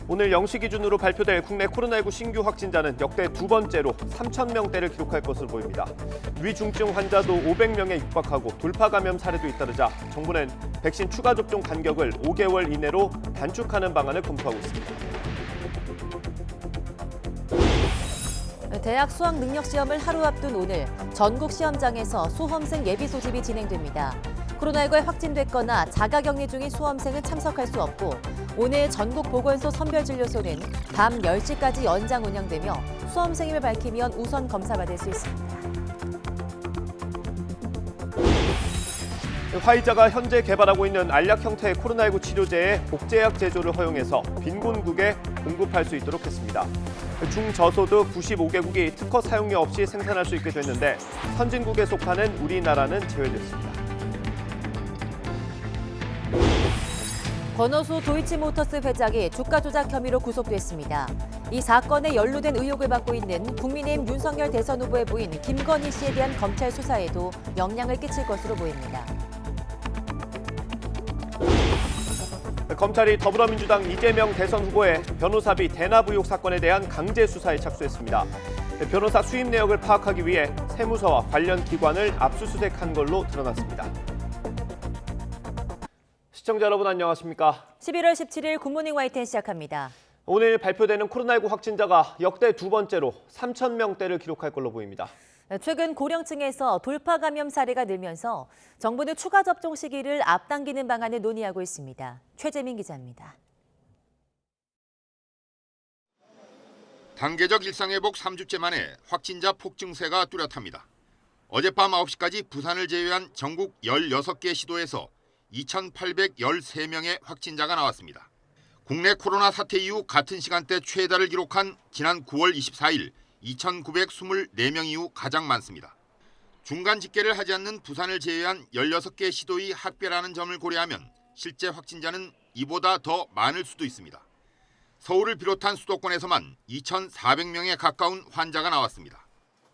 오늘 0시 기준으로 발표될 국내 코로나19 신규 확진자는 역대 두 번째로 3,000명대를 기록할 것으로 보입니다. 위중증 환자도 500명에 육박하고 돌파 감염 사례도 잇따르자 정부는 백신 추가 접종 간격을 5개월 이내로 단축하는 방안을 검토하고 있습니다. 대학 수학 능력 시험을 하루 앞둔 오늘 전국 시험장에서 수험생 예비 소집이 진행됩니다. 코로나19에 확진됐거나 자가격리 중인 수험생은 참석할 수 없고 오늘 전국 보건소 선별진료소는 밤 10시까지 연장 운영되며 수험생임을 밝히면 우선 검사받을 수 있습니다. 화이자가 현재 개발하고 있는 알약 형태의 코로나19 치료제에 복제약 제조를 허용해서 빈곤국에 공급할 수 있도록 했습니다. 중저소득 95개국이 특허 사용료 없이 생산할 수 있게 됐는데 선진국에 속하는 우리나라는 제외됐습니다. 권오수 도이치모터스 회장이 주가 조작 혐의로 구속됐습니다. 이 사건에 연루된 의혹을 받고 있는 국민의힘 윤석열 대선 후보의 부인 김건희 씨에 대한 검찰 수사에도 영향을 끼칠 것으로 보입니다. 검찰이 더불어민주당 이재명 대선 후보의 변호사비 대납 의혹 사건에 대한 강제 수사에 착수했습니다. 변호사 수입 내역을 파악하기 위해 세무서와 관련 기관을 압수수색한 걸로 드러났습니다. 시청자 여러분 안녕하십니까? 11월 17일 굿모닝 YTN 시작합니다. 오늘 발표되는 코로나19 확진자가 역대 두 번째로 3,000명대를 기록할 걸로 보입니다. 최근 고령층에서 돌파 감염 사례가 늘면서 정부는 추가 접종 시기를 앞당기는 방안을 논의하고 있습니다. 최재민 기자입니다. 단계적 일상회복 3주째 만에 확진자 폭증세가 뚜렷합니다. 어젯밤 9시까지 부산을 제외한 전국 16개 시도에서 2,813명의 확진자가 나왔습니다. 국내 코로나 사태 이후 같은 시간대 최다를 기록한 지난 9월 24일 2,924명 이후 가장 많습니다. 중간 집계를 하지 않는 부산을 제외한 16개 시도의 학배라는 점을 고려하면 실제 확진자는 이보다 더 많을 수도 있습니다. 서울을 비롯한 수도권에서만 2,400명에 가까운 환자가 나왔습니다.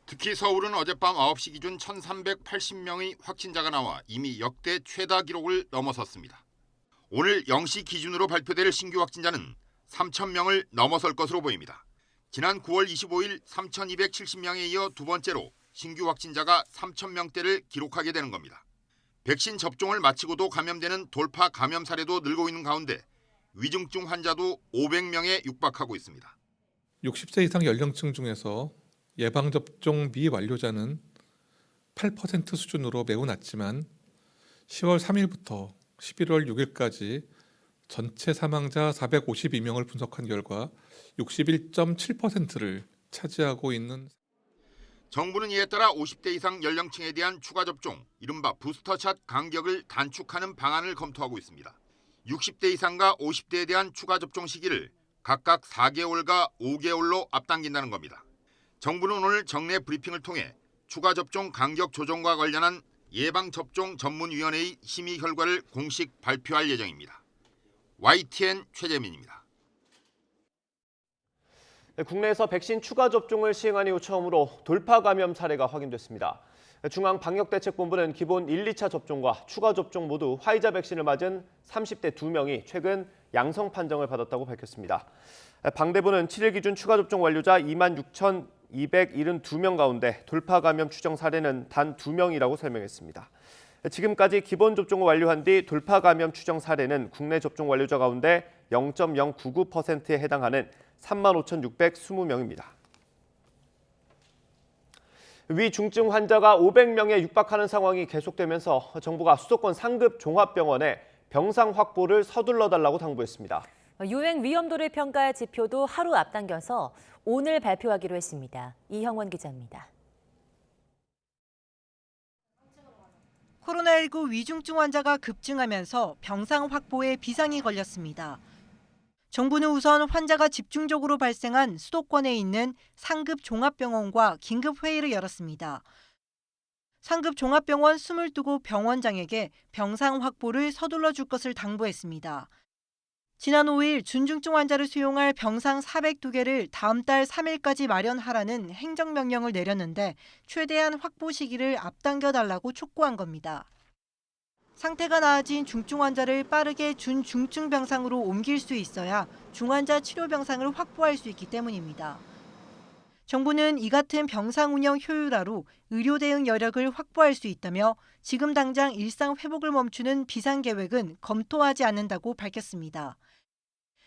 특히 서울은 어젯밤 9시 기준 1,380명의 확진자가 나와 이미 역대 최다 기록을 넘어섰습니다. 오늘 0시 기준으로 발표될 신규 확진자는 3,000명을 넘어설 것으로 보입니다. 지난 9월 25일 3,270명에 이어 두 번째로 신규 확진자가 3,000명대를 기록하게 되는 겁니다. 백신 접종을 마치고도 감염되는 돌파 감염 사례도 늘고 있는 가운데 위중증 환자도 500명에 육박하고 있습니다. 60세 이상 연령층 중에서 예방접종 미완료자는 8% 수준으로 매우 낮지만 10월 3일부터 11월 6일까지 전체 사망자 452명을 분석한 결과 61.7%를 차지하고 있는. 정부는 이에 따라 50대 이상 연령층에 대한 추가 접종, 이른바 부스터샷 간격을 단축하는 방안을 검토하고 있습니다. 60대 이상과 50대에 대한 추가 접종 시기를 각각 4개월과 5개월로 앞당긴다는 겁니다. 정부는 오늘 정례 브리핑을 통해 추가 접종 간격 조정과 관련한 예방접종 전문위원회의 심의 결과를 공식 발표할 예정입니다. YTN 최재민입니다. 국내에서 백신 추가 접종을 시행한 이후 처음으로 돌파 감염 사례가 확인됐습니다. 중앙방역대책본부는 기본 1, 2차 접종과 추가 접종 모두 화이자 백신을 맞은 30대 2명이 최근 양성 판정을 받았다고 밝혔습니다. 방대부는 7일 기준 추가 접종 완료자 26,272명 가운데 돌파 감염 추정 사례는 단 2명이라고 설명했습니다. 지금까지 기본 접종을 완료한 뒤 돌파 감염 추정 사례는 국내 접종 완료자 가운데 0.099%에 해당하는 35,620명입니다. 위중증 환자가 500명에 육박하는 상황이 계속되면서 정부가 수도권 상급 종합병원에 병상 확보를 서둘러달라고 당부했습니다. 유행 위험도를 평가할 지표도 하루 앞당겨서 오늘 발표하기로 했습니다. 이형원 기자입니다. 코로나19 위중증 환자가 급증하면서 병상 확보에 비상이 걸렸습니다. 정부는 우선 환자가 집중적으로 발생한 수도권에 있는 상급 종합병원과 긴급 회의를 열었습니다. 상급 종합병원 22곳 병원장에게 병상 확보를 서둘러 줄 것을 당부했습니다. 지난 5일 준중증 환자를 수용할 병상 402개를 다음 달 3일까지 마련하라는 행정명령을 내렸는데 최대한 확보 시기를 앞당겨달라고 촉구한 겁니다. 상태가 나아진 중증 환자를 빠르게 준중증 병상으로 옮길 수 있어야 중환자 치료 병상을 확보할 수 있기 때문입니다. 정부는 이 같은 병상 운영 효율화로 의료 대응 여력을 확보할 수 있다며 지금 당장 일상 회복을 멈추는 비상계획은 검토하지 않는다고 밝혔습니다.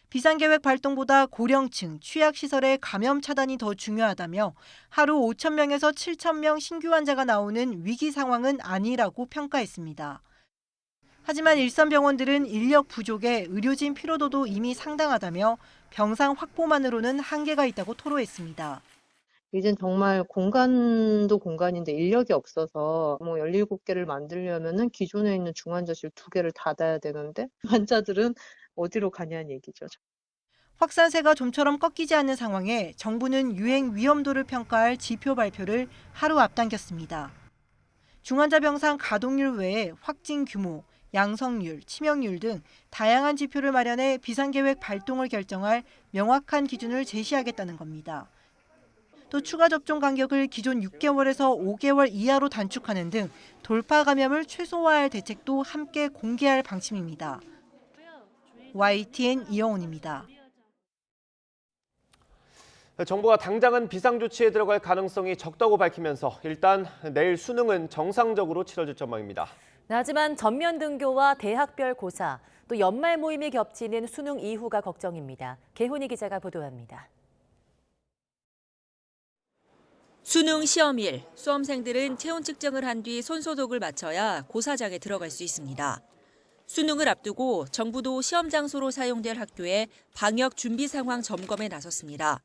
비상계획 발동보다 고령층, 취약시설의 감염 차단이 더 중요하다며 하루 5,000명에서 7,000명 신규 환자가 나오는 위기 상황은 아니라고 평가했습니다. 하지만 일선 병원들은 인력 부족에 의료진 피로도도 이미 상당하다며 병상 확보만으로는 한계가 있다고 토로했습니다. 이젠 정말 공간도 공간인데 인력이 없어서 17개를 만들려면은 기존에 있는 중환자실 2개를 닫아야 되는데 환자들은 어디로 가냐는 얘기죠. 확산세가 좀처럼 꺾이지 않는 상황에 정부는 유행 위험도를 평가할 지표 발표를 하루 앞당겼습니다. 중환자 병상 가동률 외에 확진 규모, 양성률, 치명률 등 다양한 지표를 마련해 비상계획 발동을 결정할 명확한 기준을 제시하겠다는 겁니다. 또 추가 접종 간격을 기존 6개월에서 5개월 이하로 단축하는 등 돌파 감염을 최소화할 대책도 함께 공개할 방침입니다. YTN 이영훈입니다. 정부가 당장은 비상조치에 들어갈 가능성이 적다고 밝히면서 일단 내일 수능은 정상적으로 치러질 전망입니다. 하지만 전면 등교와 대학별 고사, 또 연말 모임이 겹치는 수능 이후가 걱정입니다. 개훈이 기자가 보도합니다. 수능 시험일, 수험생들은 체온 측정을 한 뒤 손소독을 마쳐야 고사장에 들어갈 수 있습니다. 수능을 앞두고 정부도 시험 장소로 사용될 학교의 방역 준비 상황 점검에 나섰습니다.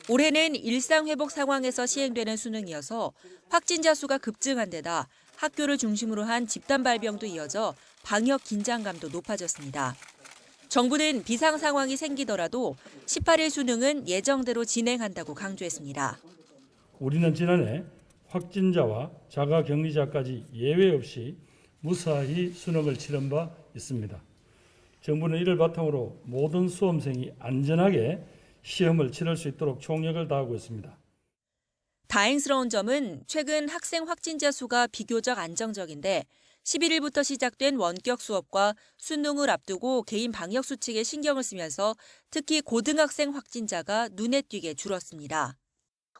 올해는 일상 회복 상황에서 시행되는 수능이어서 확진자 수가 급증한 데다 학교를 중심으로 한 집단 발병도 이어져 방역 긴장감도 높아졌습니다. 정부는 비상 상황이 생기더라도 18일 수능은 예정대로 진행한다고 강조했습니다. 우리는 지난해 확진자와 자가격리자까지 예외 없이 무사히 수능을 치른 바 있습니다. 정부는 이를 바탕으로 모든 수험생이 안전하게 시험을 치를 수 있도록 총력을 다하고 있습니다. 다행스러운 점은 최근 학생 확진자 수가 비교적 안정적인데 11일부터 시작된 원격 수업과 수능을 앞두고 개인 방역 수칙에 신경을 쓰면서 특히 고등학생 확진자가 눈에 띄게 줄었습니다.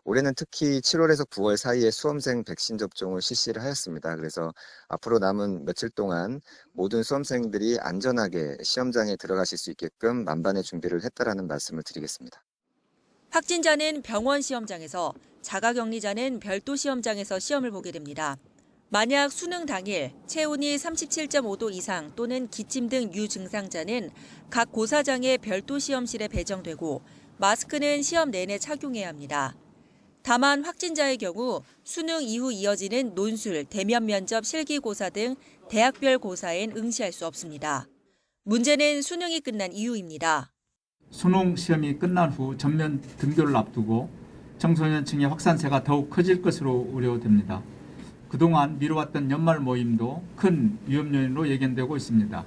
올해는 특히 7월에서 9월 사이에 수험생 백신 접종을 실시를 하였습니다. 그래서 앞으로 남은 며칠 동안 모든 수험생들이 안전하게 시험장에 들어가실 수 있게끔 만반의 준비를 했다라는 말씀을 드리겠습니다. 확진자는 병원 시험장에서, 자가격리자는 별도 시험장에서 시험을 보게 됩니다. 만약 수능 당일 체온이 37.5도 이상 또는 기침 등 유증상자는 각 고사장의 별도 시험실에 배정되고 마스크는 시험 내내 착용해야 합니다. 다만 확진자의 경우 수능 이후 이어지는 논술, 대면 면접, 실기고사 등 대학별 고사엔 응시할 수 없습니다. 문제는 수능이 끝난 이후입니다. 수능 시험이 끝난 후 전면 등교를 앞두고 청소년층의 확산세가 더욱 커질 것으로 우려됩니다. 그동안 미뤄왔던 연말 모임도 큰 위험 요인으로 예견되고 있습니다.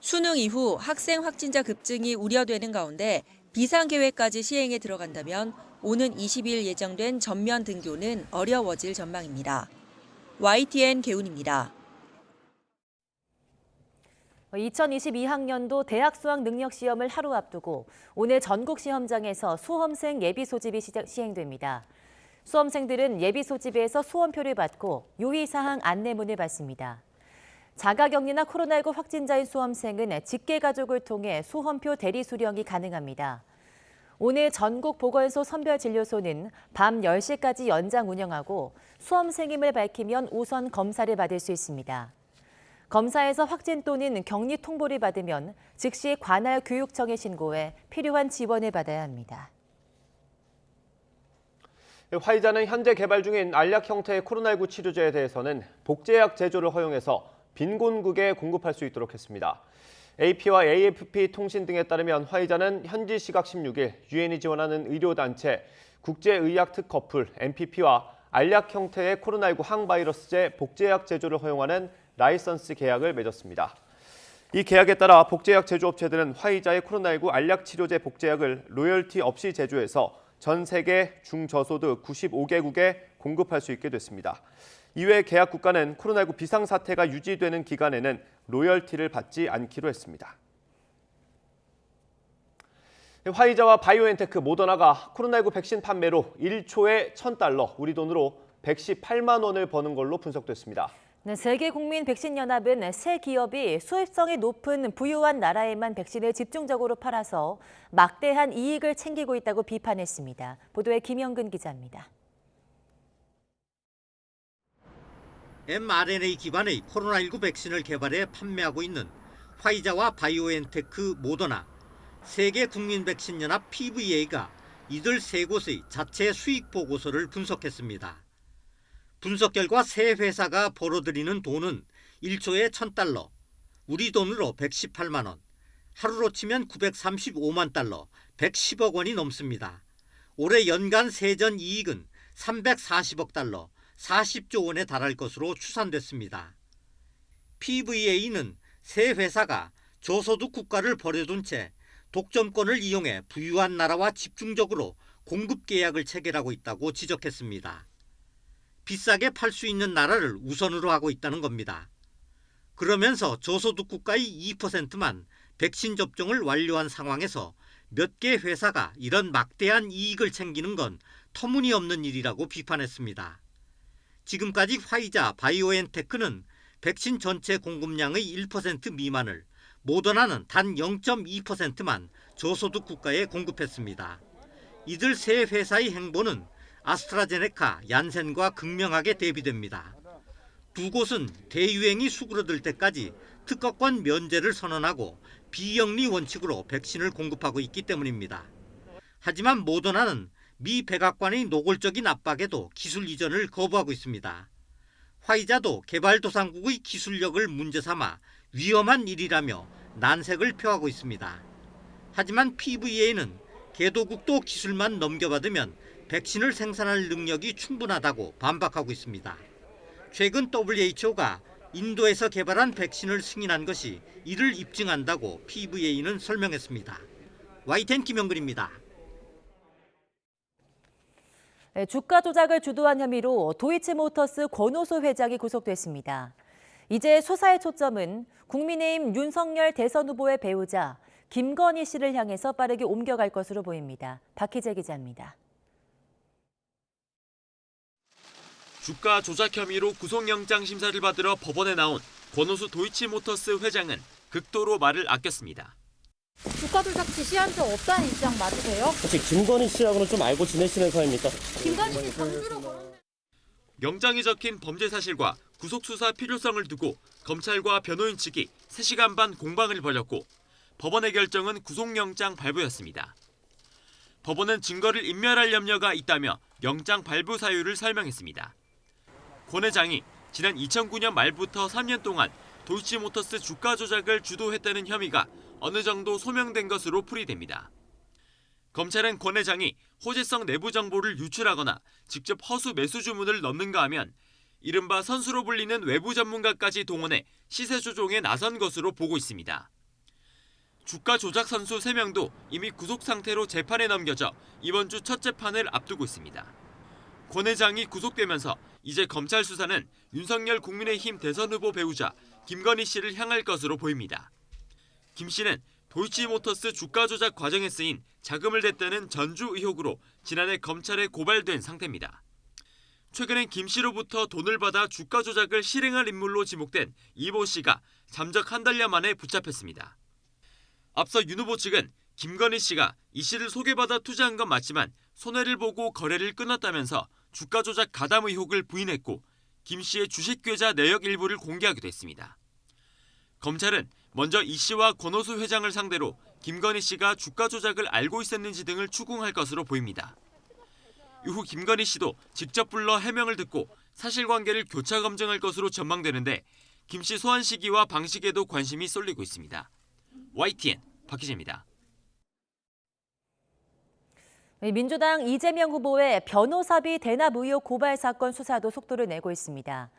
수능 이후 학생 확진자 급증이 우려되는 가운데 비상계획까지 시행에 들어간다면 오는 20일 예정된 전면 등교는 어려워질 전망입니다. YTN 개훈입니다. 2022학년도 대학 수학 능력 시험을 하루 앞두고 오늘 전국 시험장에서 수험생 예비 소집이 시행됩니다. 수험생들은 예비 소집에서 수험표를 받고 유의사항 안내문을 받습니다. 자가격리나 코로나19 확진자인 수험생은 직계가족을 통해 수험표 대리 수령이 가능합니다. 오늘 전국 보건소 선별진료소는 밤 10시까지 연장 운영하고 수험생임을 밝히면 우선 검사를 받을 수 있습니다. 검사에서 확진 또는 격리 통보를 받으면 즉시 관할 교육청에 신고해 필요한 지원을 받아야 합니다. 화이자는 현재 개발 중인 알약 형태의 코로나19 치료제에 대해서는 복제약 제조를 허용해서 빈곤국에 공급할 수 있도록 했습니다. AP와 AFP 통신 등에 따르면 화이자는 현지 시각 16일 유엔이 지원하는 의료단체 국제의약특허풀 MPP와 알약 형태의 코로나19 항바이러스제 복제약 제조를 허용하는 라이선스 계약을 맺었습니다. 이 계약에 따라 복제약 제조업체들은 화이자의 코로나19 알약 치료제 복제약을 로열티 없이 제조해서 전 세계 중저소득 95개국에 공급할 수 있게 됐습니다. 이외 계약 국가는 코로나19 비상사태가 유지되는 기간에는 로열티를 받지 않기로 했습니다. 화이자와 바이오엔테크, 모더나가 코로나19 백신 판매로 1초에 $1,000, 우리 돈으로 118만 원을 버는 걸로 분석됐습니다. 네, 세계국민백신연합은 세 기업이 수입성이 높은 부유한 나라에만 백신을 집중적으로 팔아서 막대한 이익을 챙기고 있다고 비판했습니다. 보도에 김영근 기자입니다. mRNA 기반의 코로나19 백신을 개발해 판매하고 있는 화이자와 바이오엔테크, 모더나, 세계국민백신연합 PVA가 이들 세 곳의 자체 수익 보고서를 분석했습니다. 분석 결과 세 회사가 벌어들이는 돈은 1초에 $1,000, 우리 돈으로 118만 원, 하루로 치면 935만 달러, 110억 원이 넘습니다. 올해 연간 세전 이익은 340억 달러, 40조 원에 달할 것으로 추산됐습니다. PVA는 세 회사가 저소득 국가를 버려둔 채 독점권을 이용해 부유한 나라와 집중적으로 공급 계약을 체결하고 있다고 지적했습니다. 비싸게 팔 수 있는 나라를 우선으로 하고 있다는 겁니다. 그러면서 저소득 국가의 2%만 백신 접종을 완료한 상황에서 몇 개 회사가 이런 막대한 이익을 챙기는 건 터무니없는 일이라고 비판했습니다. 지금까지 화이자, 바이오엔테크는 백신 전체 공급량의 1% 미만을, 모더나는 단 0.2%만 저소득 국가에 공급했습니다. 이들 세 회사의 행보는 아스트라제네카, 얀센과 극명하게 대비됩니다. 두 곳은 대유행이 수그러들 때까지 특허권 면제를 선언하고 비영리 원칙으로 백신을 공급하고 있기 때문입니다. 하지만 모더나는 미 백악관의 노골적인 압박에도 기술 이전을 거부하고 있습니다. 화이자도 개발도상국의 기술력을 문제 삼아 위험한 일이라며 난색을 표하고 있습니다. 하지만 PVA는 개도국도 기술만 넘겨받으면 백신을 생산할 능력이 충분하다고 반박하고 있습니다. 최근 WHO가 인도에서 개발한 백신을 승인한 것이 이를 입증한다고 PVA는 설명했습니다. YTN 김영근입니다. 네, 주가 조작을 주도한 혐의로 도이치모터스 권오수 회장이 구속됐습니다. 이제 수사의 초점은 국민의힘 윤석열 대선 후보의 배우자 김건희 씨를 향해서 빠르게 옮겨갈 것으로 보입니다. 박희재 기자입니다. 주가 조작 혐의로 구속영장 심사를 받으러 법원에 나온 권오수 도이치모터스 회장은 극도로 말을 아꼈습니다. 주가 조작 지시한 적 없다는 입장 맞으세요? 혹시 김건희 씨하고는 좀 알고 지내시는 사이입니까? 김건희 씨 전주로 거론. 영장에 적힌 범죄 사실과 구속 수사 필요성을 두고 검찰과 변호인 측이 3시간 반 공방을 벌였고 법원의 결정은 구속영장 발부였습니다. 법원은 증거를 인멸할 염려가 있다며 영장 발부 사유를 설명했습니다. 권 회장이 지난 2009년 말부터 3년 동안 도이치모터스 주가 조작을 주도했다는 혐의가 어느 정도 소명된 것으로 풀이됩니다. 검찰은 권 회장이 호재성 내부 정보를 유출하거나 직접 허수 매수 주문을 넣는가 하면 이른바 선수로 불리는 외부 전문가까지 동원해 시세 조종에 나선 것으로 보고 있습니다. 주가 조작 선수 3명도 이미 구속 상태로 재판에 넘겨져 이번 주 첫 재판을 앞두고 있습니다. 권 회장이 구속되면서 이제 검찰 수사는 윤석열 국민의힘 대선 후보 배우자 김건희 씨를 향할 것으로 보입니다. 김 씨는 도이치모터스 주가 조작 과정에 쓰인 자금을 댔다는 전주 의혹으로 지난해 검찰에 고발된 상태입니다. 최근엔 김 씨로부터 돈을 받아 주가 조작을 실행할 인물로 지목된 이모 씨가 잠적 한 달여 만에 붙잡혔습니다. 앞서 윤 후보 측은 김건희 씨가 이 씨를 소개받아 투자한 건 맞지만 손해를 보고 거래를 끊었다면서 주가 조작 가담 의혹을 부인했고 김 씨의 주식 계좌 내역 일부를 공개하기도 했습니다. 검찰은 먼저 이 씨와 권오수 회장을 상대로 김건희 씨가 주가 조작을 알고 있었는지 등을 추궁할 것으로 보입니다. 이후 김건희 씨도 직접 불러 해명을 듣고 사실관계를 교차 검증할 것으로 전망되는데 김 씨 소환 시기와 방식에도 관심이 쏠리고 있습니다. YTN 박희재입니다. 민주당 이재명 후보의 변호사비 대납 의혹 고발 사건 수사도 속도를 내고 있습니다.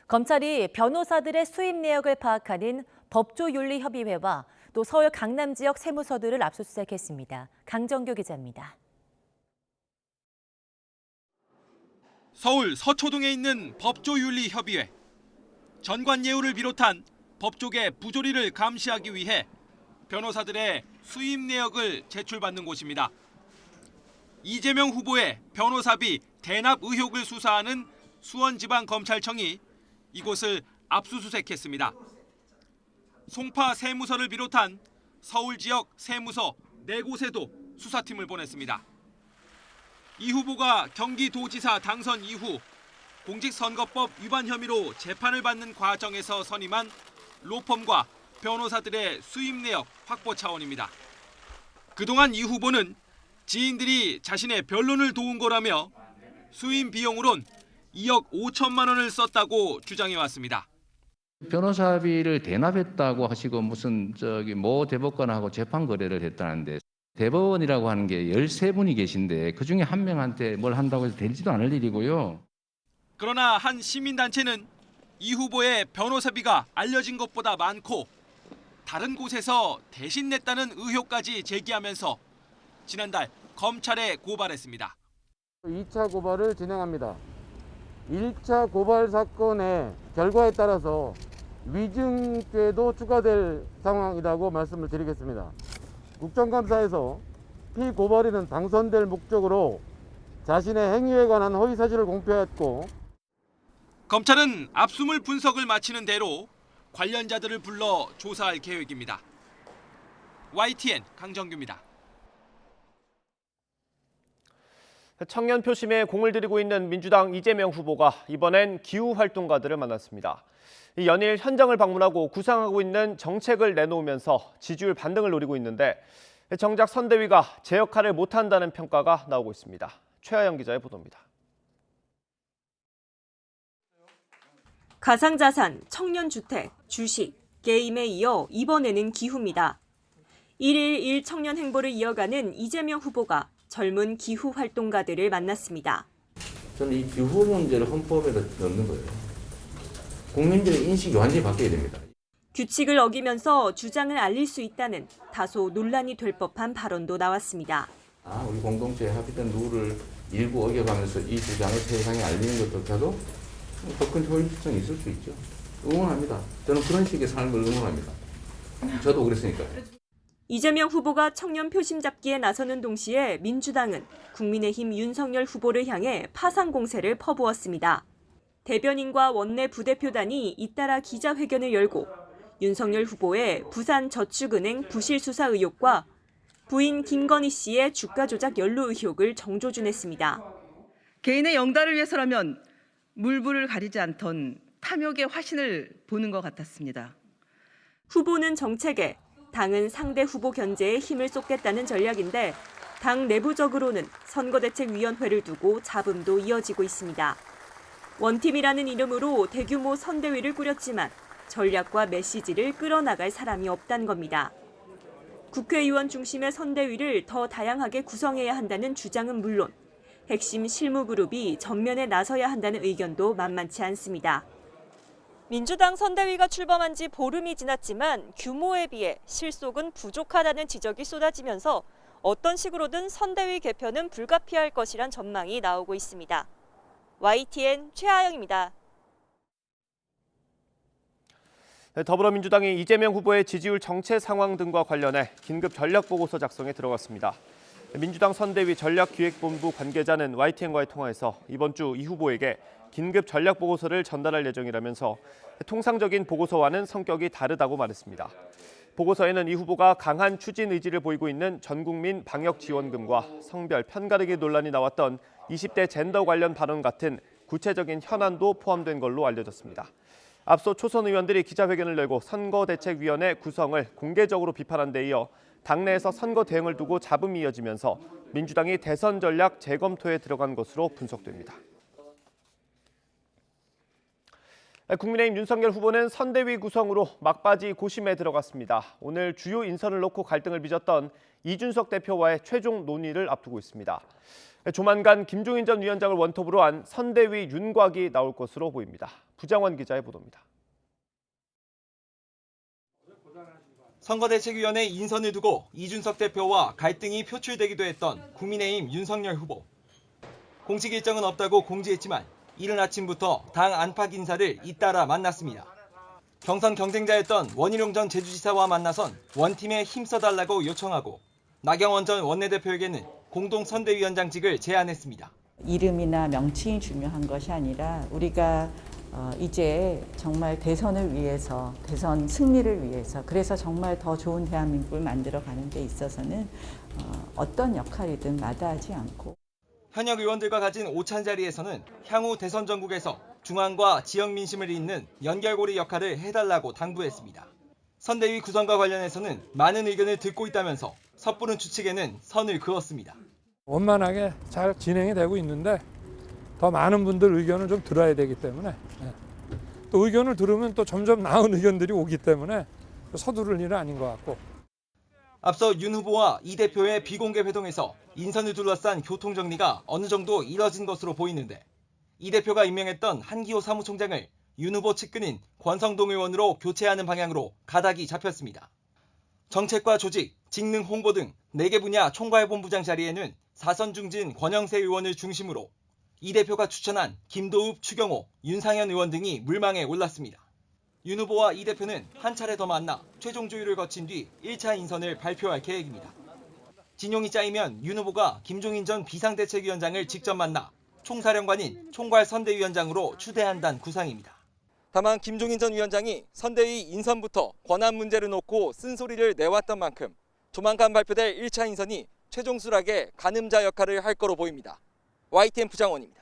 검찰이 변호사들의 수입 내역을 파악하는 법조윤리협의회와 또 서울 강남 지역 세무서들을 압수수색했습니다. 강정규 기자입니다. 서울 서초동에 있는 법조윤리협의회. 전관예우를 비롯한 법조계 부조리를 감시하기 위해 변호사들의 수입 내역을 제출받는 곳입니다. 이재명 후보의 변호사비 대납 의혹을 수사하는 수원지방검찰청이 이곳을 압수수색했습니다. 송파 세무서를 비롯한 서울 지역 세무서 4곳에도 수사팀을 보냈습니다. 이 후보가 경기도지사 당선 이후 공직선거법 위반 혐의로 재판을 받는 과정에서 선임한 로펌과 변호사들의 수입 내역 확보 차원입니다. 그동안 이 후보는 지인들이 자신의 변론을 도운 거라며 수임 비용으론 2억 5천만 원을 썼다고 주장해왔습니다. 변호사비를 대납했다고 하시고 무슨 모 대법관하고 재판 거래를 했다는데 대법원이라고 하는 게 13분이 계신데 그중에 한 명한테 뭘 한다고 해서 되지도 않을 일이고요. 그러나 한 시민단체는 이 후보의 변호사비가 알려진 것보다 많고 다른 곳에서 대신 냈다는 의혹까지 제기하면서 지난달 검찰에 고발했습니다. 2차 고발을 진행합니다. 1차 고발 사건의 결과에 따라서 위증죄도 추가될 상황이라고 말씀을 드리겠습니다. 국정감사에서 피고발인은 당선될 목적으로 자신의 행위에 관한 허위사실을 공표했고 검찰은 압수물 분석을 마치는 대로 관련자들을 불러 조사할 계획입니다. YTN 강정규입니다. 청년 표심에 공을 들이고 있는 민주당 이재명 후보가 이번엔 기후활동가들을 만났습니다. 연일 현장을 방문하고 구상하고 있는 정책을 내놓으면서 지지율 반등을 노리고 있는데 정작 선대위가 제 역할을 못한다는 평가가 나오고 있습니다. 최하영 기자의 보도입니다. 가상자산, 청년주택, 주식, 게임에 이어 이번에는 기후입니다. 1일 1청년 행보를 이어가는 이재명 후보가 젊은 기후활동가들을 만났습니다. 저는 이 기후 문제를 헌법에다 넣는 거예요. 국민들의 인식이 완전히 바뀌어야 됩니다. 규칙을 어기면서 주장을 알릴 수 있다는 다소 논란이 될 법한 발언도 나왔습니다. 우리 공동체에 합의된 룰을 일부 어겨가면서 이 주장을 세상에 알리는 것조차도 더 큰 효율성이 있을 수 있죠. 응원합니다. 저는 그런 식의 삶을 응원합니다. 저도 그랬으니까요. 이재명 후보가 청년 표심 잡기에 나서는 동시에 민주당은 국민의힘 윤석열 후보를 향해 파상 공세를 퍼부었습니다. 대변인과 원내 부대표단이 잇따라 기자회견을 열고 윤석열 후보의 부산저축은행 부실 수사 의혹과 부인 김건희 씨의 주가 조작 연루 의혹을 정조준했습니다. 개인의 영달을 위해서라면 물불을 가리지 않던 탐욕의 화신을 보는 것 같았습니다. 후보는 정책에, 당은 상대 후보 견제에 힘을 쏟겠다는 전략인데 당 내부적으로는 선거대책위원회를 두고 잡음도 이어지고 있습니다. 원팀이라는 이름으로 대규모 선대위를 꾸렸지만 전략과 메시지를 끌어나갈 사람이 없다는 겁니다. 국회의원 중심의 선대위를 더 다양하게 구성해야 한다는 주장은 물론 핵심 실무그룹이 전면에 나서야 한다는 의견도 만만치 않습니다. 민주당 선대위가 출범한 지 보름이 지났지만 규모에 비해 실속은 부족하다는 지적이 쏟아지면서 어떤 식으로든 선대위 개편은 불가피할 것이란 전망이 나오고 있습니다. YTN 최하영입니다. 더불어민주당이 이재명 후보의 지지율 정체 상황 등과 관련해 긴급 전략보고서 작성에 들어갔습니다. 민주당 선대위 전략기획본부 관계자는 YTN과의 통화에서 이번 주 이 후보에게 긴급 전략보고서를 전달할 예정이라면서 통상적인 보고서와는 성격이 다르다고 말했습니다. 보고서에는 이 후보가 강한 추진 의지를 보이고 있는 전국민 방역지원금과 성별 편가르기 논란이 나왔던 20대 젠더 관련 발언 같은 구체적인 현안도 포함된 걸로 알려졌습니다. 앞서 초선 의원들이 기자회견을 열고 선거대책위원회 구성을 공개적으로 비판한 데 이어 당내에서 선거 대응을 두고 잡음이 이어지면서 민주당이 대선 전략 재검토에 들어간 것으로 분석됩니다. 국민의힘 윤석열 후보는 선대위 구성으로 막바지 고심에 들어갔습니다. 오늘 주요 인선을 놓고 갈등을 빚었던 이준석 대표와의 최종 논의를 앞두고 있습니다. 조만간 김종인 전 위원장을 원톱으로 한 선대위 윤곽이 나올 것으로 보입니다. 부장원 기자의 보도입니다. 선거대책위원회 인선을 두고 이준석 대표와 갈등이 표출되기도 했던 국민의힘 윤석열 후보. 공식 일정은 없다고 공지했지만 이른 아침부터 당 안팎 인사를 잇따라 만났습니다. 경선 경쟁자였던 원희룡 전 제주지사와 만나선 원팀에 힘써달라고 요청하고 나경원 전 원내대표에게는 공동선대위원장직을 제안했습니다. 이름이나 명칭이 중요한 것이 아니라 우리가 이제 정말 대선을 위해서, 대선 승리를 위해서, 그래서 정말 더 좋은 대한민국을 만들어가는 데 있어서는 어떤 역할이든 마다하지 않고. 현역 의원들과 가진 오찬 자리에서는 향후 대선 전국에서 중앙과 지역 민심을 잇는 연결고리 역할을 해달라고 당부했습니다. 선대위 구성과 관련해서는 많은 의견을 듣고 있다면서 섣부른 추측에는 선을 그었습니다. 원만하게 잘 진행이 되고 있는데 더 많은 분들 의견을 좀 들어야 되기 때문에 또 의견을 들으면 또 점점 나은 의견들이 오기 때문에 서두를 일은 아닌 것 같고. 앞서 윤 후보와 이 대표의 비공개 회동에서 인선을 둘러싼 교통정리가 어느 정도 이뤄진 것으로 보이는데 이 대표가 임명했던 한기호 사무총장을 윤 후보 측근인 권성동 의원으로 교체하는 방향으로 가닥이 잡혔습니다. 정책과 조직, 직능 홍보 등 4개 분야 총괄본부장 자리에는 사선 중진 권영세 의원을 중심으로 이 대표가 추천한 김도읍, 추경호, 윤상현 의원 등이 물망에 올랐습니다. 윤 후보와 이 대표는 한 차례 더 만나 최종 조율을 거친 뒤 1차 인선을 발표할 계획입니다. 진용이 짜이면 윤 후보가 김종인 전 비상대책위원장을 직접 만나 총사령관인 총괄선대위원장으로 추대한다는 구상입니다. 다만 김종인 전 위원장이 선대위 인선부터 권한 문제를 놓고 쓴소리를 내왔던 만큼 조만간 발표될 1차 인선이 최종 수락의 가늠자 역할을 할 거로 보입니다. YTN 부장원입니다.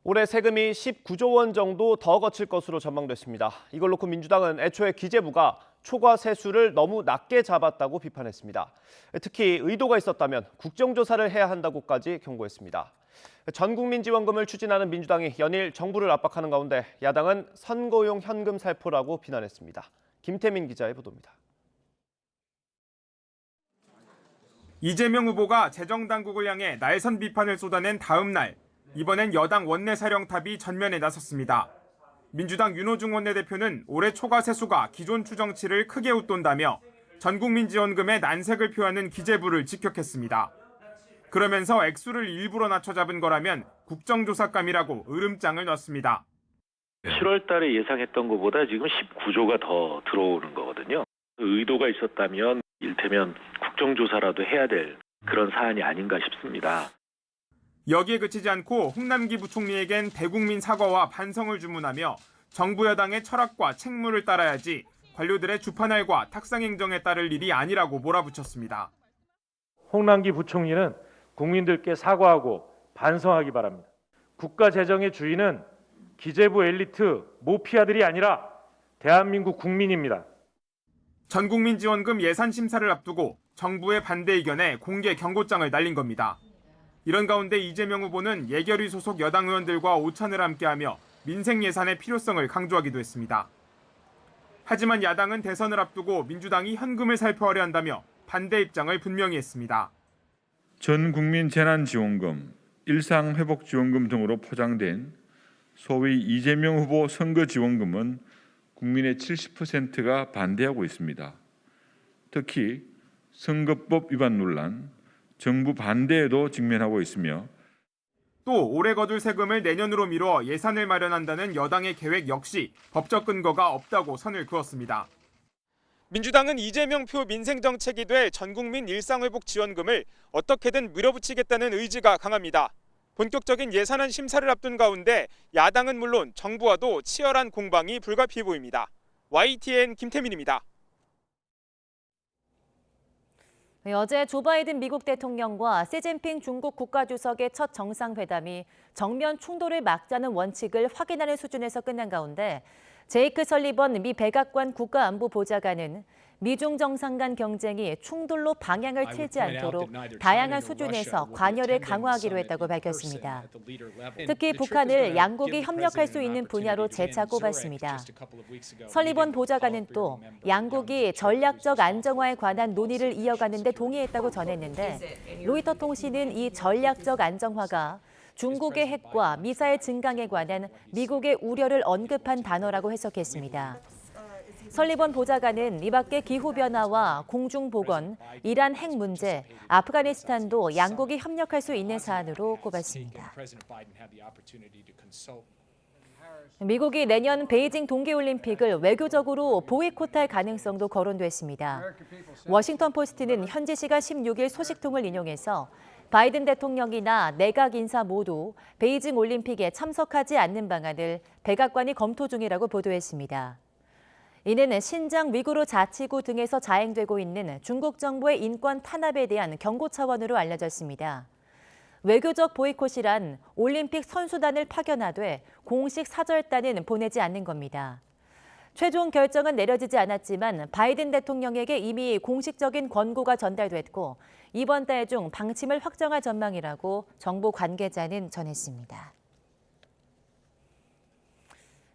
올해 세금이 19조 원 정도 더 거칠 것으로 전망됐습니다. 이걸 놓고 민주당은 애초에 기재부가 초과 세수를 너무 낮게 잡았다고 비판했습니다. 특히 의도가 있었다면 국정조사를 해야 한다고까지 경고했습니다. 전국민 지원금을 추진하는 민주당이 연일 정부를 압박하는 가운데 야당은 선거용 현금 살포라고 비난했습니다. 김태민 기자의 보도입니다. 이재명 후보가 재정당국을 향해 날선 비판을 쏟아낸 다음 날, 이번엔 여당 원내사령탑이 전면에 나섰습니다. 민주당 윤호중 원내대표는 올해 초과 세수가 기존 추정치를 크게 웃돈다며 전국민 지원금의 난색을 표하는 기재부를 직격했습니다. 그러면서 액수를 일부러 낮춰 잡은 거라면 국정조사감이라고 으름장을 놨습니다. 7월 달에 예상했던 것보다 지금 19조가 더 들어오는 거거든요. 의도가 있었다면 이를테면 국정조사라도 해야 될 그런 사안이 아닌가 싶습니다. 여기에 그치지 않고 홍남기 부총리에겐 대국민 사과와 반성을 주문하며 정부 여당의 철학과 책무를 따라야지 관료들의 주판알과 탁상행정에 따를 일이 아니라고 몰아붙였습니다. 홍남기 부총리는 국민들께 사과하고 반성하기 바랍니다. 국가 재정의 주인은 기재부 엘리트 모피아들이 아니라 대한민국 국민입니다. 전국민 지원금 예산 심사를 앞두고 정부의 반대 의견에 공개 경고장을 날린 겁니다. 이런 가운데 이재명 후보는 예결위 소속 여당 의원들과 오찬을 함께하며 민생 예산의 필요성을 강조하기도 했습니다. 하지만 야당은 대선을 앞두고 민주당이 현금을 살포하려 한다며 반대 입장을 분명히 했습니다. 전 국민 재난지원금, 일상회복지원금 등으로 포장된 소위 이재명 후보 선거지원금은 국민의 70%가 반대하고 있습니다. 특히 선거법 위반 논란, 정부 반대에도 직면하고 있으며 또 올해 거둘 세금을 내년으로 미뤄 예산을 마련한다는 여당의 계획 역시 법적 근거가 없다고 선을 그었습니다. 민주당은 이재명표 민생정책이 될 전국민 일상회복지원금을 어떻게든 밀어붙이겠다는 의지가 강합니다. 본격적인 예산안 심사를 앞둔 가운데 야당은 물론 정부와도 치열한 공방이 불가피해 보입니다. YTN 김태민입니다. 어제 조 바이든 미국 대통령과 시진핑 중국 국가주석의 첫 정상회담이 정면 충돌을 막자는 원칙을 확인하는 수준에서 끝난 가운데 제이크 설리번 미 백악관 국가안보보좌관은 미중 정상 간 경쟁이 충돌로 방향을 틀지 않도록 다양한 수준에서 관여를 강화하기로 했다고 밝혔습니다. 특히 북한을 양국이 협력할 수 있는 분야로 재차 꼽았습니다. 설리번 보좌관은 또 양국이 전략적 안정화에 관한 논의를 이어가는 데 동의했다고 전했는데 로이터 통신은 이 전략적 안정화가 중국의 핵과 미사일 증강에 관한 미국의 우려를 언급한 단어라고 해석했습니다. 설리번 보좌관은 이 밖에 기후변화와 공중보건, 이란 핵 문제, 아프가니스탄도 양국이 협력할 수 있는 사안으로 꼽았습니다. 미국이 내년 베이징 동계올림픽을 외교적으로 보이콧할 가능성도 거론됐습니다. 워싱턴 포스트는 현지 시간 16일 소식통을 인용해서 바이든 대통령이나 내각 인사 모두 베이징 올림픽에 참석하지 않는 방안을 백악관이 검토 중이라고 보도했습니다. 이는 신장 위구르 자치구 등에서 자행되고 있는 중국 정부의 인권 탄압에 대한 경고 차원으로 알려졌습니다. 외교적 보이콧이란 올림픽 선수단을 파견하되 공식 사절단은 보내지 않는 겁니다. 최종 결정은 내려지지 않았지만 바이든 대통령에게 이미 공식적인 권고가 전달됐고 이번 달 중 방침을 확정할 전망이라고 정부 관계자는 전했습니다.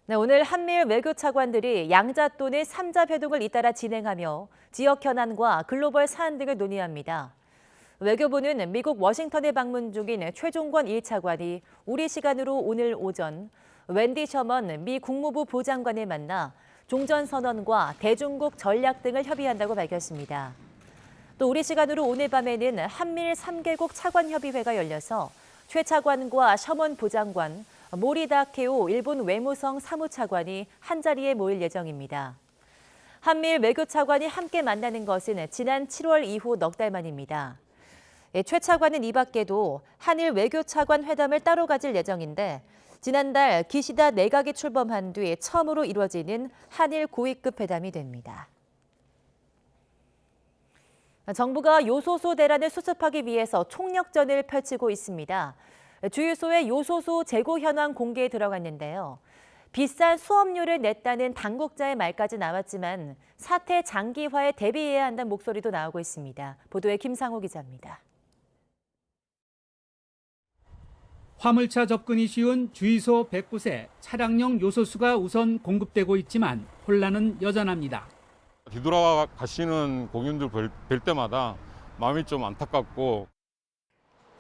네, 오늘 한미일 외교차관들이 양자 또는 삼자 회동을 잇따라 진행하며 지역 현안과 글로벌 사안 등을 논의합니다. 외교부는 미국 워싱턴에 방문 중인 최종권 1차관이 우리 시간으로 오늘 오전 웬디 셔먼 미 국무부 부장관을 만나 종전선언과 대중국 전략 등을 협의한다고 밝혔습니다. 또 우리 시간으로 오늘 밤에는 한미일 3개국 차관협의회가 열려서 최 차관과 셔먼 부장관, 모리다 케오 일본 외무성 사무차관이 한자리에 모일 예정입니다. 한미일 외교차관이 함께 만나는 것은 지난 7월 이후 넉 달 만입니다. 최 차관은 이 밖에도 한일 외교차관 회담을 따로 가질 예정인데 지난달 기시다 내각이 출범한 뒤 처음으로 이루어지는 한일 고위급 회담이 됩니다. 정부가 요소수 대란을 수습하기 위해서 총력전을 펼치고 있습니다. 주유소의 요소수 재고 현황 공개에 들어갔는데요. 비싼 수업료를 냈다는 당국자의 말까지 나왔지만 사태 장기화에 대비해야 한다는 목소리도 나오고 있습니다. 보도에 김상호 기자입니다. 화물차 접근이 쉬운 주유소 100곳에 차량용 요소수가 우선 공급되고 있지만 혼란은 여전합니다. 뒤돌아가시는 고객님들 뵐 때마다 마음이 좀 안타깝고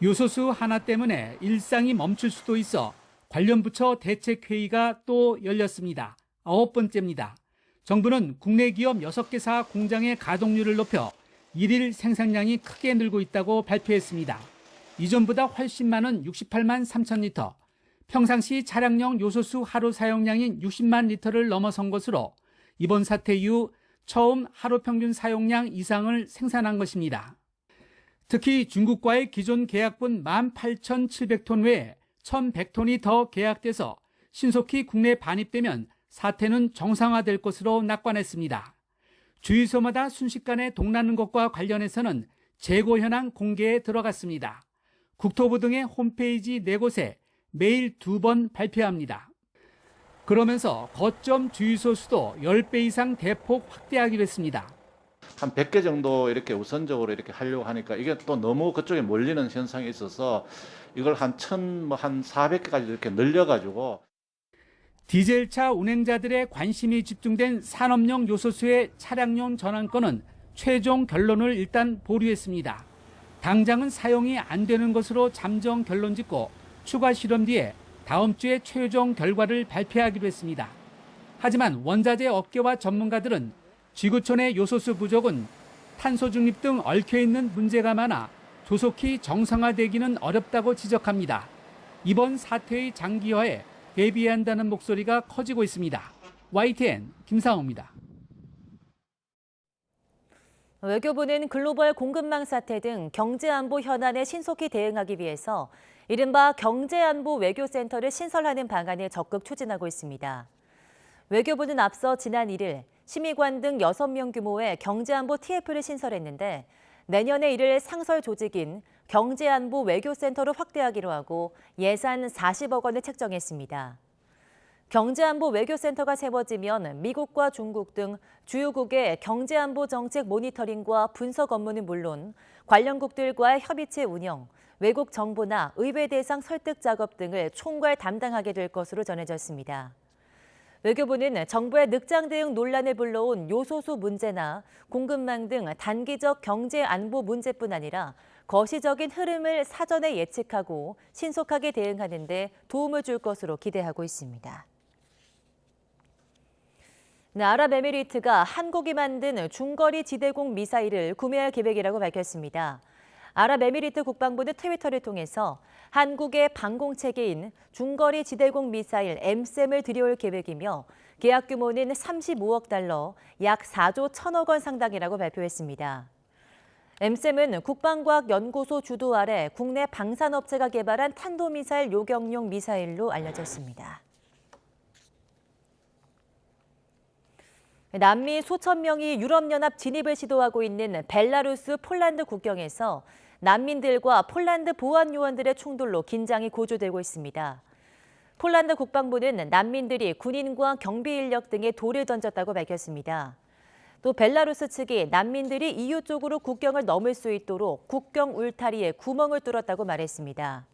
요소수 하나 때문에 일상이 멈출 수도 있어 관련 부처 대책회의가 또 열렸습니다. 9번째입니다. 정부는 국내 기업 6개사 공장의 가동률을 높여 일일 생산량이 크게 늘고 있다고 발표했습니다. 이전보다 훨씬 많은 68만 3천 리터, 평상시 차량용 요소수 하루 사용량인 60만 리터를 넘어선 것으로 이번 사태 이후 처음 하루 평균 사용량 이상을 생산한 것입니다. 특히 중국과의 기존 계약분 18,700톤 외에 1,100톤이 더 계약돼서 신속히 국내에 반입되면 사태는 정상화될 것으로 낙관했습니다. 주유소마다 순식간에 동나는 것과 관련해서는 재고 현황 공개에 들어갔습니다. 국토부 등의 홈페이지 4곳에 매일 2번 발표합니다. 그러면서 거점 주유소 수도 10배 이상 대폭 확대하기로 했습니다. 한 100개 정도 이렇게 우선적으로 이렇게 하려고 하니까 이게 또 너무 그쪽에 몰리는 현상이 있어서 이걸 한 400개까지 이렇게 늘려가지고 디젤차 운행자들의 관심이 집중된 산업용 요소수의 차량용 전환권은 최종 결론을 일단 보류했습니다. 당장은 사용이 안 되는 것으로 잠정 결론 짓고 추가 실험 뒤에 다음 주에 최종 결과를 발표하기로 했습니다. 하지만 원자재 업계와 전문가들은 지구촌의 요소수 부족은 탄소 중립 등 얽혀있는 문제가 많아 조속히 정상화되기는 어렵다고 지적합니다. 이번 사태의 장기화에 대비해야 한다는 목소리가 커지고 있습니다. YTN 김상호입니다. 외교부는 글로벌 공급망 사태 등 경제안보 현안에 신속히 대응하기 위해서 이른바 경제안보 외교센터를 신설하는 방안을 적극 추진하고 있습니다. 외교부는 앞서 지난 1일 심의관 등 6명 규모의 경제안보 TF를 신설했는데 내년에 이를 상설 조직인 경제안보 외교센터로 확대하기로 하고 예산 40억 원을 책정했습니다. 경제안보 외교센터가 세워지면 미국과 중국 등 주요국의 경제안보 정책 모니터링과 분석 업무는 물론 관련국들과의 협의체 운영, 외국 정보나 의회 대상 설득 작업 등을 총괄 담당하게 될 것으로 전해졌습니다. 외교부는 정부의 늑장 대응 논란을 불러온 요소수 문제나 공급망 등 단기적 경제 안보 문제뿐 아니라 거시적인 흐름을 사전에 예측하고 신속하게 대응하는 데 도움을 줄 것으로 기대하고 있습니다. 아랍에미리트가 한국이 만든 중거리 지대공 미사일을 구매할 계획이라고 밝혔습니다. 아랍에미리트 국방부는 트위터를 통해서 한국의 방공체계인 중거리 지대공 미사일 엠셈을 들여올 계획이며 계약 규모는 35억 달러, 약 4조 1천억 원 상당이라고 발표했습니다. 엠셈은 국방과학연구소 주도 아래 국내 방산업체가 개발한 탄도미사일 요격용 미사일로 알려졌습니다. 남미 수천 명이 유럽연합 진입을 시도하고 있는 벨라루스, 폴란드 국경에서 난민들과 폴란드 보안요원들의 충돌로 긴장이 고조되고 있습니다. 폴란드 국방부는 난민들이 군인과 경비 인력 등에 돌을 던졌다고 밝혔습니다. 또 벨라루스 측이 난민들이 EU 쪽으로 국경을 넘을 수 있도록 국경 울타리에 구멍을 뚫었다고 말했습니다.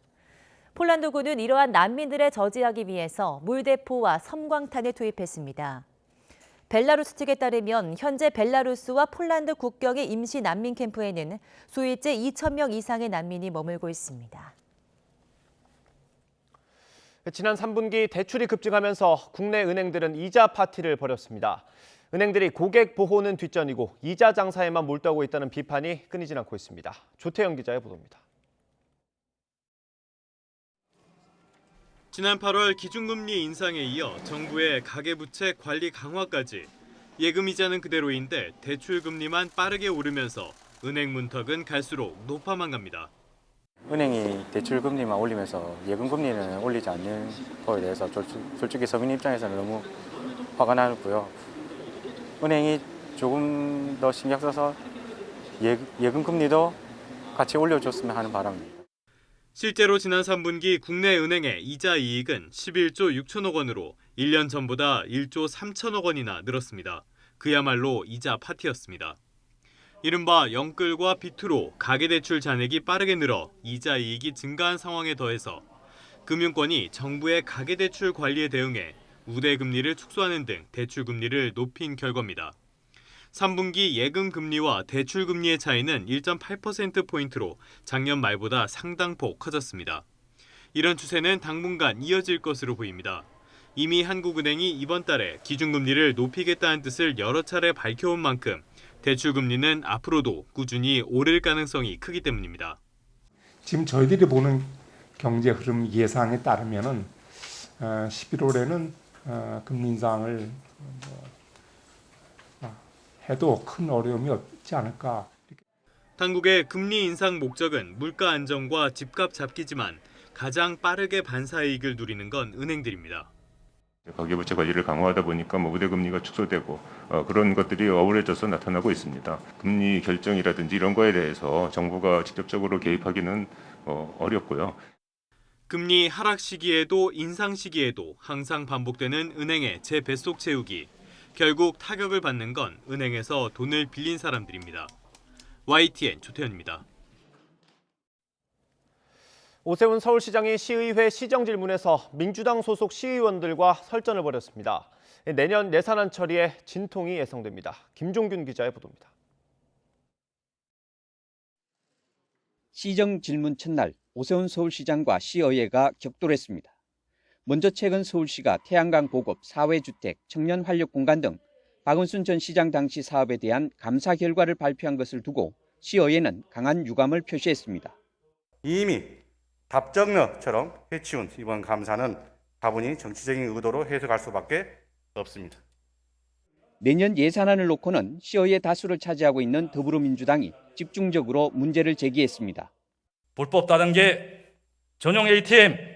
폴란드군은 이러한 난민들을 저지하기 위해서 물대포와 섬광탄을 투입했습니다. 벨라루스 측에 따르면 현재 벨라루스와 폴란드 국경의 임시 난민 캠프에는 소위째 2,000명 이상의 난민이 머물고 있습니다. 지난 3분기 대출이 급증하면서 국내 은행들은 이자 파티를 벌였습니다. 은행들이 고객 보호는 뒷전이고 이자 장사에만 몰두하고 있다는 비판이 끊이질 않고 있습니다. 조태영 기자의 보도입니다. 지난 8월 기준금리 인상에 이어 정부의 가계부채 관리 강화까지 예금이자는 그대로인데 대출금리만 빠르게 오르면서 은행 문턱은 갈수록 높아만 갑니다. 은행이 대출금리만 올리면서 예금금리는 올리지 않는 거에 대해서 솔직히 서민 입장에서는 너무 화가 나고요. 은행이 조금 더 신경 써서 예금금리도 같이 올려줬으면 하는 바람입니다. 실제로 지난 3분기 국내 은행의 이자 이익은 11조 6천억 원으로 1년 전보다 1조 3천억 원이나 늘었습니다. 그야말로 이자 파티였습니다. 이른바 영끌과 비투로 가계대출 잔액이 빠르게 늘어 이자 이익이 증가한 상황에 더해서 금융권이 정부의 가계대출 관리에 대응해 우대금리를 축소하는 등 대출금리를 높인 결과입니다. 3분기 예금금리와 대출금리의 차이는 1.8%포인트로 작년 말보다 상당폭 커졌습니다. 이런 추세는 당분간 이어질 것으로 보입니다. 이미 한국은행이 이번 달에 기준금리를 높이겠다는 뜻을 여러 차례 밝혀온 만큼 대출금리는 앞으로도 꾸준히 오를 가능성이 크기 때문입니다. 지금 저희들이 보는 경제 흐름 예상에 따르면은 11월에는 금리 인상을 해도 큰 어려움이 없지 않을까. 당국의 금리 인상 목적은 물가 안정과 집값 잡기지만 가장 빠르게 반사이익을 누리는 건 은행들입니다. 가계부채 관리를 강화하다 보니까 우대금리가 축소되고 그런 것들이 어우러져서 나타나고 있습니다. 금리 결정이라든지 이런 거에 대해서 정부가 직접적으로 개입하기는 어렵고요. 금리 하락 시기에도 인상 시기에도 항상 반복되는 은행의 재배속 채우기. 결국 타격을 받는 건 은행에서 돈을 빌린 사람들입니다. YTN 조태현입니다. 오세훈 서울시장이 시의회 시정질문에서 민주당 소속 시의원들과 설전을 벌였습니다. 내년 예산안 처리에 진통이 예상됩니다. 김종균 기자의 보도입니다. 시정질문 첫날 오세훈 서울시장과 시의회가 격돌했습니다. 먼저 최근 서울시가 태양광 보급, 사회주택, 청년 활력 공간 등 박원순 전 시장 당시 사업에 대한 감사 결과를 발표한 것을 두고 시의회는 강한 유감을 표시했습니다. 이미 답정너처럼 해치운 이번 감사는 다분히 정치적인 의도로 해석할 수밖에 없습니다. 내년 예산안을 놓고는 시의회 다수를 차지하고 있는 더불어민주당이 집중적으로 문제를 제기했습니다. 불법 다단계 전용 ATM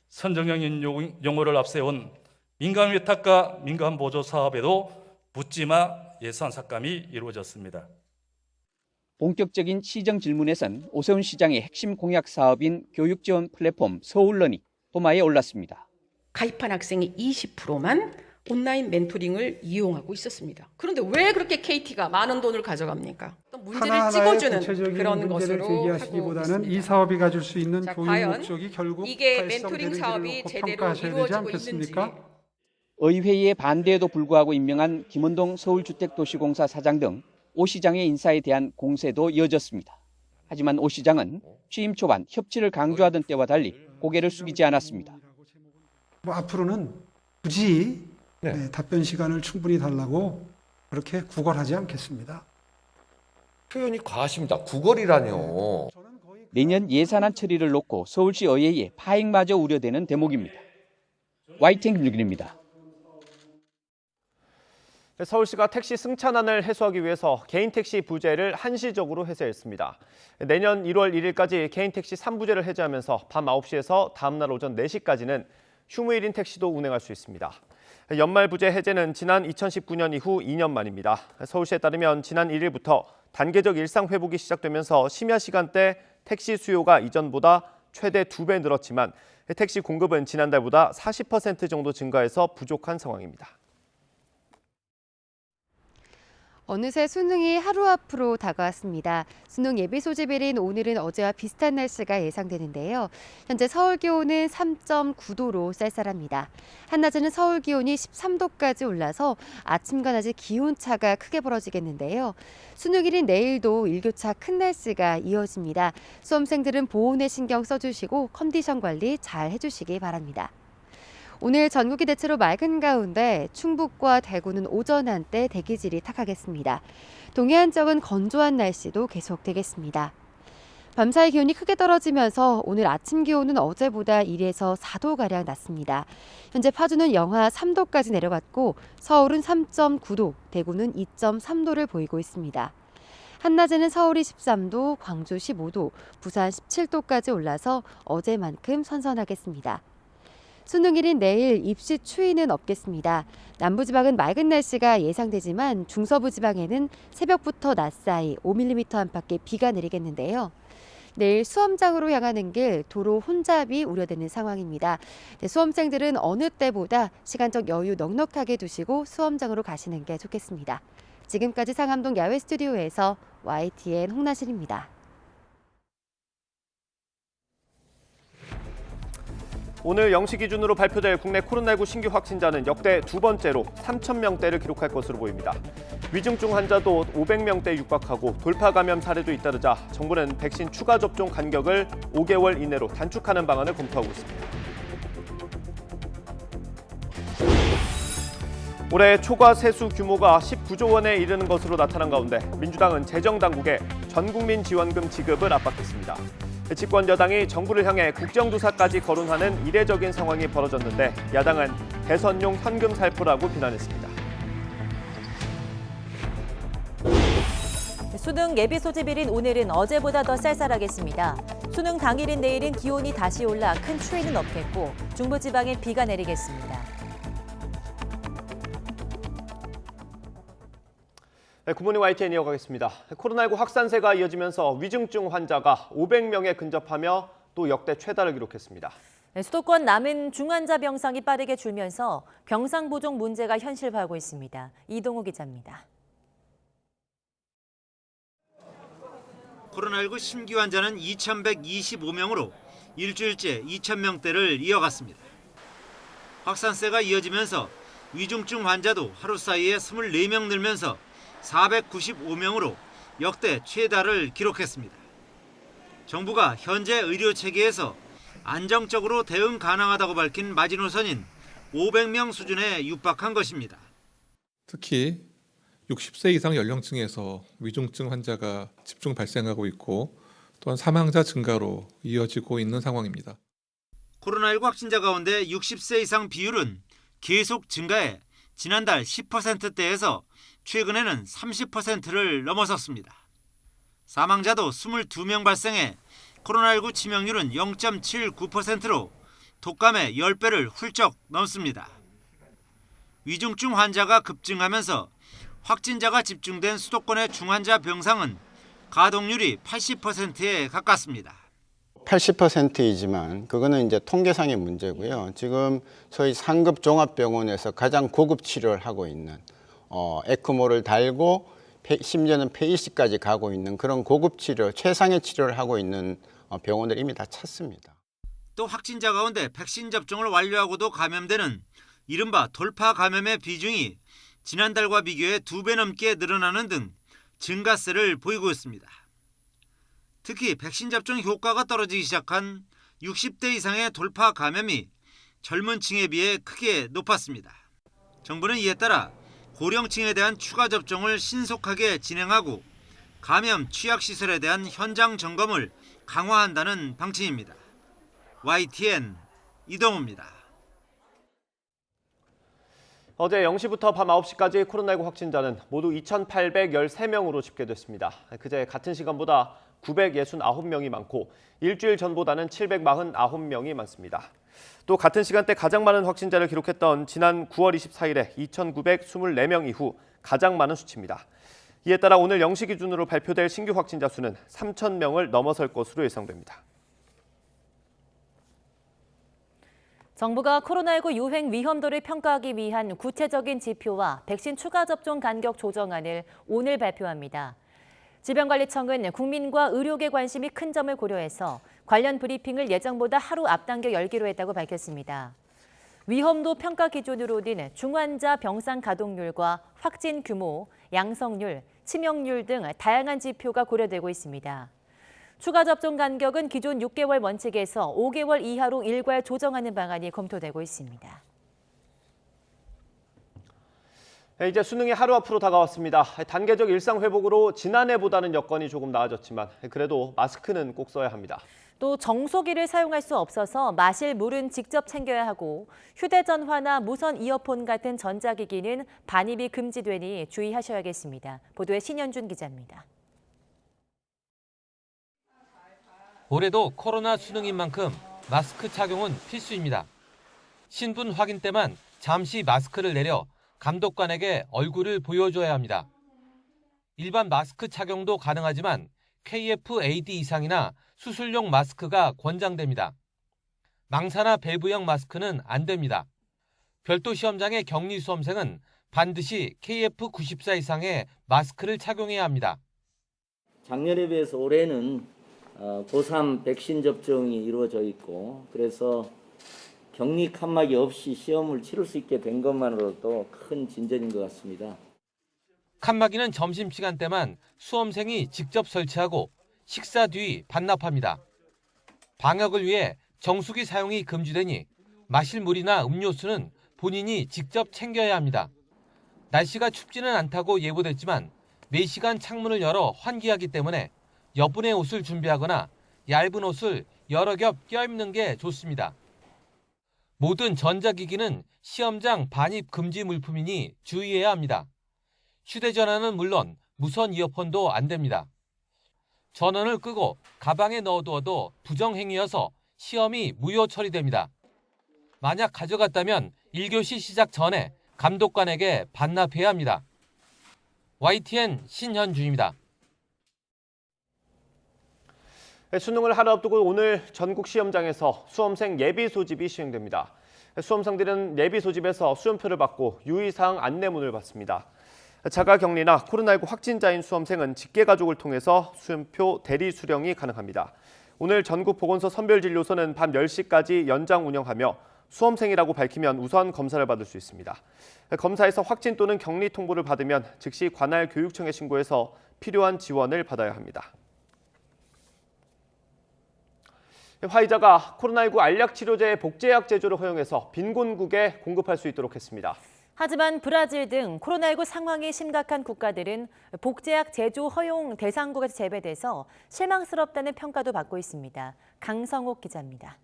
선정형인 용어를 앞세운 민간 위탁과 민간 보조 사업에도 묻지마 예산 삭감이 이루어졌습니다. 본격적인 시정 질문에선 오세훈 시장의 핵심 공약 사업인 교육 지원 플랫폼 서울런이 도마에 올랐습니다. 가입한 학생의 20%만 온라인 멘토링을 이용하고 있었습니다. 그런데 왜 그렇게 KT가 많은 돈을 가져갑니까? 문제를 찍어주는 그런 것으로 제기하시기보다는 이 사업이 가질 수 있는 교육 목적이 결국 이게 멘토링 사업이 제대로 이루어지고 있는지. 의회의 반대에도 불구하고 임명한 김원동 서울주택도시공사 사장 등 오 시장의 인사에 대한 공세도 이어졌습니다. 하지만 오 시장은 취임 초반 협치를 강조하던 때와 달리 고개를 숙이지 않았습니다. 앞으로는 굳이 네, 답변 시간을 충분히 달라고 그렇게 구걸하지 않겠습니다. 표현이 과하십니다. 구걸이라뇨. 내년 예산안 처리를 놓고 서울시 의회의 파행마저 우려되는 대목입니다. YTN 김유길입니다. 서울시가 택시 승차난을 해소하기 위해서 개인 택시 부재를 한시적으로 해제했습니다. 내년 1월 1일까지 개인 택시 3부제를 해제하면서 밤 9시에서 다음 날 오전 4시까지는 휴무 1인 택시도 운행할 수 있습니다. 연말 부재 해제는 지난 2019년 이후 2년 만입니다. 서울시에 따르면 지난 1일부터 단계적 일상 회복이 시작되면서 심야 시간대 택시 수요가 이전보다 최대 2배 늘었지만 택시 공급은 지난달보다 40% 정도 증가해서 부족한 상황입니다. 어느새 수능이 하루 앞으로 다가왔습니다. 수능 예비 소집일인 오늘은 어제와 비슷한 날씨가 예상되는데요. 현재 서울 기온은 3.9도로 쌀쌀합니다. 한낮에는 서울 기온이 13도까지 올라서 아침과 낮에 기온차가 크게 벌어지겠는데요. 수능일인 내일도 일교차 큰 날씨가 이어집니다. 수험생들은 보온에 신경 써주시고 컨디션 관리 잘 해주시기 바랍니다. 오늘 전국이 대체로 맑은 가운데 충북과 대구는 오전 한때 대기질이 탁하겠습니다. 동해안 쪽은 건조한 날씨도 계속되겠습니다. 밤사이 기온이 크게 떨어지면서 오늘 아침 기온은 어제보다 1에서 4도가량 낮습니다. 현재 파주는 영하 3도까지 내려갔고 서울은 3.9도, 대구는 2.3도를 보이고 있습니다. 한낮에는 서울이 13도, 광주 15도, 부산 17도까지 올라서 어제만큼 선선하겠습니다. 수능일인 내일 입시 추위는 없겠습니다. 남부지방은 맑은 날씨가 예상되지만 중서부지방에는 새벽부터 낮 사이 5mm 안팎의 비가 내리겠는데요. 내일 수험장으로 향하는 길 도로 혼잡이 우려되는 상황입니다. 수험생들은 어느 때보다 시간적 여유 넉넉하게 두시고 수험장으로 가시는 게 좋겠습니다. 지금까지 상암동 야외 스튜디오에서 YTN 홍나실입니다. 오늘 0시 기준으로 발표될 국내 코로나19 신규 확진자는 역대 두 번째로 3,000명대를 기록할 것으로 보입니다. 위중증 환자도 500명대 육박하고 돌파 감염 사례도 잇따르자 정부는 백신 추가 접종 간격을 5개월 이내로 단축하는 방안을 검토하고 있습니다. 올해 초과 세수 규모가 19조 원에 이르는 것으로 나타난 가운데 민주당은 재정당국에 전국민 지원금 지급을 압박했습니다. 집권 여당이 정부를 향해 국정조사까지 거론하는 이례적인 상황이 벌어졌는데 야당은 대선용 현금 살포라고 비난했습니다. 수능 예비 소집일인 오늘은 어제보다 더 쌀쌀하겠습니다. 수능 당일인 내일은 기온이 다시 올라 큰 추위는 없겠고 중부지방에 비가 내리겠습니다. 네, 굿모닝 YTN 이어가겠습니다. 코로나19 확산세가 이어지면서 위중증 환자가 500명에 근접하며 또 역대 최다를 기록했습니다. 수도권 남은 중환자 병상이 빠르게 줄면서 병상 부족 문제가 현실화하고 있습니다. 이동호 기자입니다. 코로나19 신규 환자는 2,125명으로 일주일째 2,000명대를 이어갔습니다. 확산세가 이어지면서 위중증 환자도 하루 사이에 24명 늘면서 495명으로 역대 최다를 기록했습니다. 정부가 현재 의료 체계에서 안정적으로 대응 가능하다고 밝힌 마지노선인 500명 수준에 육박한 것입니다. 특히 60세 이상 연령층에서 위중증 환자가 집중 발생하고 있고 또한 사망자 증가로 이어지고 있는 상황입니다. 코로나19 확진자 가운데 60세 이상 비율은 계속 증가해 지난달 10%대에서 최근에는 30%를 넘어섰습니다. 사망자도 22명 발생해 코로나19 치명률은 0.79%로 독감의 10배를 훌쩍 넘습니다. 위중증 환자가 급증하면서 확진자가 집중된 수도권의 중환자 병상은 가동률이 80%에 가깝습니다. 80%이지만 그거는 이제 통계상의 문제고요. 지금 소위 상급 종합병원에서 가장 고급 치료를 하고 있는 에크모를 달고 심지어는 폐이식까지 가고 있는 그런 고급 치료, 최상의 치료를 하고 있는 병원들 이미 다 찼습니다. 또 확진자 가운데 백신 접종을 완료하고도 감염되는 이른바 돌파 감염의 비중이 지난달과 비교해 2배 넘게 늘어나는 등 증가세를 보이고 있습니다. 특히 백신 접종 효과가 떨어지기 시작한 60대 이상의 돌파 감염이 젊은 층에 비해 크게 높았습니다. 정부는 이에 따라 고령층에 대한 추가 접종을 신속하게 진행하고 감염 취약시설에 대한 현장 점검을 강화한다는 방침입니다. YTN 이동우입니다. 어제 0시부터 밤 9시까지 코로나19 확진자는 모두 2,813명으로 집계됐습니다. 그제 같은 시간보다 969명이 많고 일주일 전보다는 749명이 많습니다. 또 같은 시간대 가장 많은 확진자를 기록했던 지난 9월 24일에 2,924명 이후 가장 많은 수치입니다. 이에 따라 오늘 0시 기준으로 발표될 신규 확진자 수는 3,000명을 넘어설 것으로 예상됩니다. 정부가 코로나19 유행 위험도를 평가하기 위한 구체적인 지표와 백신 추가 접종 간격 조정안을 오늘 발표합니다. 질병관리청은 국민과 의료계 관심이 큰 점을 고려해서 관련 브리핑을 예정보다 하루 앞당겨 열기로 했다고 밝혔습니다. 위험도 평가 기준으로는 중환자 병상 가동률과 확진 규모, 양성률, 치명률 등 다양한 지표가 고려되고 있습니다. 추가 접종 간격은 기존 6개월 원칙에서 5개월 이하로 일괄 조정하는 방안이 검토되고 있습니다. 이제 수능이 하루 앞으로 다가왔습니다. 단계적 일상 회복으로 지난해보다는 여건이 조금 나아졌지만 그래도 마스크는 꼭 써야 합니다. 또 정수기를 사용할 수 없어서 마실 물은 직접 챙겨야 하고 휴대전화나 무선 이어폰 같은 전자기기는 반입이 금지되니 주의하셔야겠습니다. 보도에 신현준 기자입니다. 올해도 코로나 수능인 만큼 마스크 착용은 필수입니다. 신분 확인 때만 잠시 마스크를 내려 감독관에게 얼굴을 보여줘야 합니다. 일반 마스크 착용도 가능하지만 KF-AD 이상이나 수술용 마스크가 권장됩니다. 망사나 밸브형 마스크는 안 됩니다. 별도 시험장의 격리 수험생은 반드시 KF94 이상의 마스크를 착용해야 합니다. 작년에 비해서 올해는 고3 백신 접종이 이루어져 있고 그래서 격리 칸막이 없이 시험을 치를 수 있게 된 것만으로도 큰 진전인 것 같습니다. 칸막이는 점심시간 때만 수험생이 직접 설치하고 식사 뒤 반납합니다. 방역을 위해 정수기 사용이 금지되니 마실 물이나 음료수는 본인이 직접 챙겨야 합니다. 날씨가 춥지는 않다고 예보됐지만 매시간 창문을 열어 환기하기 때문에 여분의 옷을 준비하거나 얇은 옷을 여러 겹 껴입는 게 좋습니다. 모든 전자기기는 시험장 반입 금지 물품이니 주의해야 합니다. 휴대전화는 물론 무선 이어폰도 안 됩니다. 전원을 끄고 가방에 넣어두어도 부정행위여서 시험이 무효 처리됩니다. 만약 가져갔다면 1교시 시작 전에 감독관에게 반납해야 합니다. YTN 신현준입니다. 수능을 하루 앞두고 오늘 전국 시험장에서 수험생 예비 소집이 시행됩니다. 수험생들은 예비 소집에서 수험표를 받고 유의사항 안내문을 받습니다. 자가격리나 코로나19 확진자인 수험생은 직계가족을 통해서 수험표 대리 수령이 가능합니다. 오늘 전국 보건소 선별진료소는 밤 10시까지 연장 운영하며 수험생이라고 밝히면 우선 검사를 받을 수 있습니다. 검사에서 확진 또는 격리 통보를 받으면 즉시 관할 교육청에 신고해서 필요한 지원을 받아야 합니다. 화이자가 코로나19 알약 치료제 복제약 제조를 허용해서 빈곤국에 공급할 수 있도록 했습니다. 하지만 브라질 등 코로나19 상황이 심각한 국가들은 복제약 제조 허용 대상국에서 제외돼서 실망스럽다는 평가도 받고 있습니다. 강성옥 기자입니다.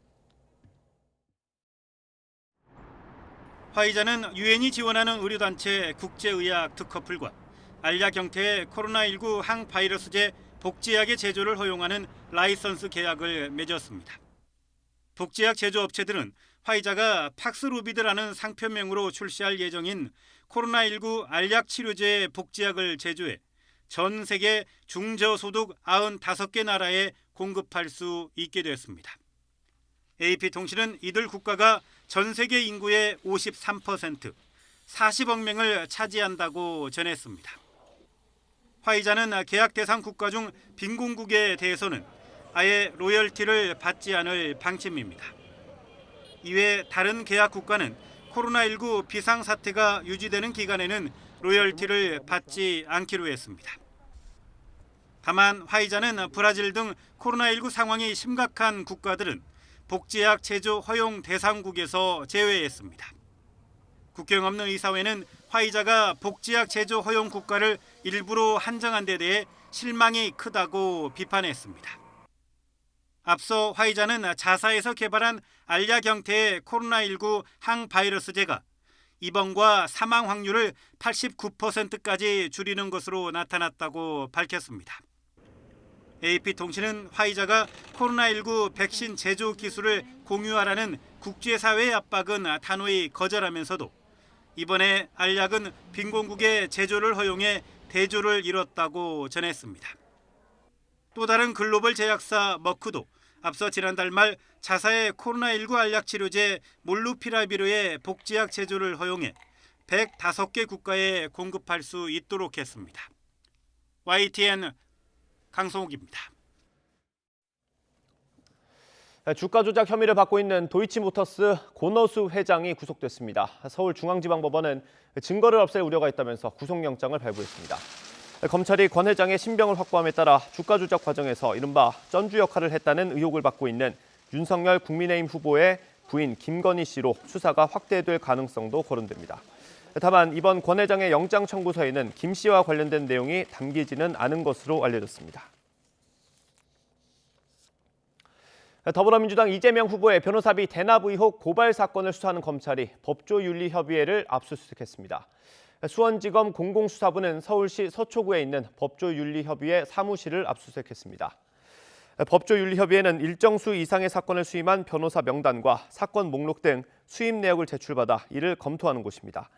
화이자는 유엔이 지원하는 의료단체 국제의학 특허풀과 알약 형태의 코로나19 항바이러스제 복제약의 제조를 허용하는 라이선스 계약을 맺었습니다. 복제약 제조업체들은 화이자가 팍스로비드라는 상표명으로 출시할 예정인 코로나19 알약 치료제 복제약을 제조해 전 세계 중저소득 95개 나라에 공급할 수 있게 됐습니다. AP통신은 이들 국가가 전 세계 인구의 53%, 40억 명을 차지한다고 전했습니다. 화이자는 계약 대상 국가 중 빈곤국에 대해서는 아예 로열티를 받지 않을 방침입니다. 이외 다른 계약 국가는 코로나19 비상사태가 유지되는 기간에는 로열티를 받지 않기로 했습니다. 다만 화이자는 브라질 등 코로나19 상황이 심각한 국가들은 복제약 제조 허용 대상국에서 제외했습니다. 국경 없는 의사회는 화이자가 복제약 제조 허용 국가를 일부러 한정한 데 대해 실망이 크다고 비판했습니다. 앞서 화이자는 자사에서 개발한 알약 형태의 코로나19 항바이러스제가 입원과 사망 확률을 89%까지 줄이는 것으로 나타났다고 밝혔습니다. AP통신은 화이자가 코로나19 백신 제조 기술을 공유하라는 국제사회의 압박은 단호히 거절하면서도 이번에 알약은 빈곤국의 제조를 허용해 대조를 이뤘다고 전했습니다. 또 다른 글로벌 제약사 머크도 앞서 지난달 말 자사의 코로나19 알약 치료제 몰누피라비르의 복제약 제조를 허용해 105개 국가에 공급할 수 있도록 했습니다. YTN 강성욱입니다. 주가 조작 혐의를 받고 있는 도이치모터스 권오수 회장이 구속됐습니다. 서울중앙지방법원은 증거를 없앨 우려가 있다면서 구속영장을 발부했습니다. 검찰이 권 회장의 신병을 확보함에 따라 주가 조작 과정에서 이른바 전주 역할을 했다는 의혹을 받고 있는 윤석열 국민의힘 후보의 부인 김건희 씨로 수사가 확대될 가능성도 거론됩니다. 다만 이번 권 회장의 영장 청구서에는 김 씨와 관련된 내용이 담기지는 않은 것으로 알려졌습니다. 더불어민주당 이재명 후보의 변호사비 대납 의혹 고발 사건을 수사하는 검찰이 법조윤리협의회를 압수수색했습니다. 수원지검 공공수사부는 서울시 서초구에 있는 법조윤리협의회 사무실을 압수수색했습니다. 법조윤리협의회는 일정 수 이상의 사건을 수임한 변호사 명단과 사건 목록 등 수임 내역을 제출받아 이를 검토하는 곳입니다.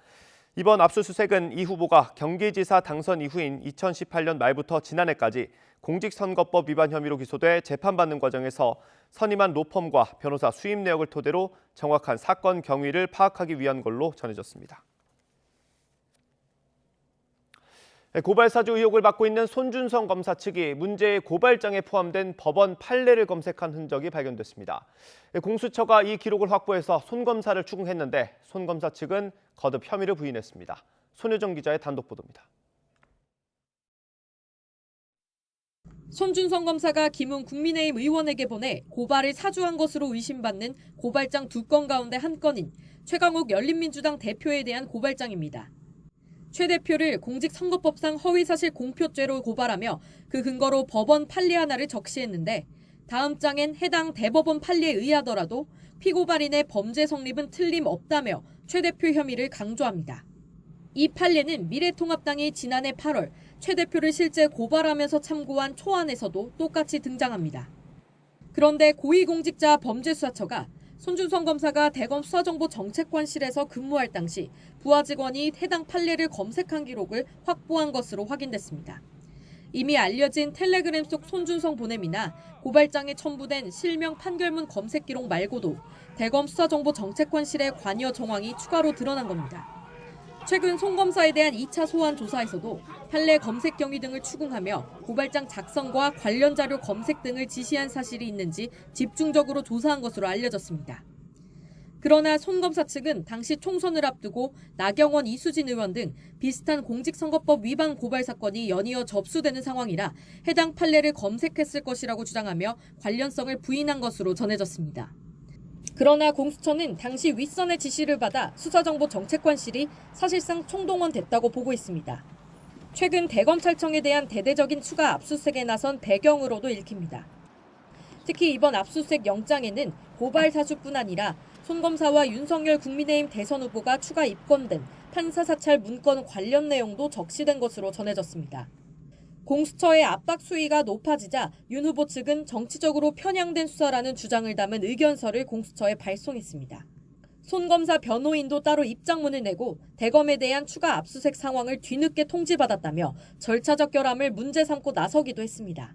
이번 압수수색은 이 후보가 경기지사 당선 이후인 2018년 말부터 지난해까지 공직선거법 위반 혐의로 기소돼 재판받는 과정에서 선임한 로펌과 변호사 수임 내역을 토대로 정확한 사건 경위를 파악하기 위한 걸로 전해졌습니다. 고발 사주 의혹을 받고 있는 손준성 검사 측이 문제의 고발장에 포함된 법원 판례를 검색한 흔적이 발견됐습니다. 공수처가 이 기록을 확보해서 손 검사를 추궁했는데 손 검사 측은 거듭 혐의를 부인했습니다. 손효정 기자의 단독 보도입니다. 손준성 검사가 김웅 국민의힘 의원에게 보내 고발을 사주한 것으로 의심받는 고발장 2건 가운데 한 건인 최강욱 열린민주당 대표에 대한 고발장입니다. 최 대표를 공직선거법상 허위사실 공표죄로 고발하며 그 근거로 법원 판례 하나를 적시했는데 다음 장엔 해당 대법원 판례에 의하더라도 피고발인의 범죄 성립은 틀림없다며 최 대표 혐의를 강조합니다. 이 판례는 미래통합당이 지난해 8월 최 대표를 실제 고발하면서 참고한 초안에서도 똑같이 등장합니다. 그런데 고위공직자 범죄수사처가 손준성 검사가 대검 수사정보정책관실에서 근무할 당시 부하 직원이 해당 판례를 검색한 기록을 확보한 것으로 확인됐습니다. 이미 알려진 텔레그램 속 손준성 보냄이나 고발장에 첨부된 실명 판결문 검색 기록 말고도 대검 수사정보정책관실의 관여 정황이 추가로 드러난 겁니다. 최근 손 검사에 대한 2차 소환 조사에서도 판례 검색 경위 등을 추궁하며 고발장 작성과 관련 자료 검색 등을 지시한 사실이 있는지 집중적으로 조사한 것으로 알려졌습니다. 그러나 손 검사 측은 당시 총선을 앞두고 나경원, 이수진 의원 등 비슷한 공직선거법 위반 고발 사건이 연이어 접수되는 상황이라 해당 판례를 검색했을 것이라고 주장하며 관련성을 부인한 것으로 전해졌습니다. 그러나 공수처는 당시 윗선의 지시를 받아 수사정보정책관실이 사실상 총동원됐다고 보고 있습니다. 최근 대검찰청에 대한 대대적인 추가 압수수색에 나선 배경으로도 읽힙니다. 특히 이번 압수수색 영장에는 고발 사주뿐 아니라 손 검사와 윤석열 국민의힘 대선 후보가 추가 입건된 판사 사찰 문건 관련 내용도 적시된 것으로 전해졌습니다. 공수처의 압박 수위가 높아지자 윤 후보 측은 정치적으로 편향된 수사라는 주장을 담은 의견서를 공수처에 발송했습니다. 손 검사 변호인도 따로 입장문을 내고 대검에 대한 추가 압수수색 상황을 뒤늦게 통지받았다며 절차적 결함을 문제 삼고 나서기도 했습니다.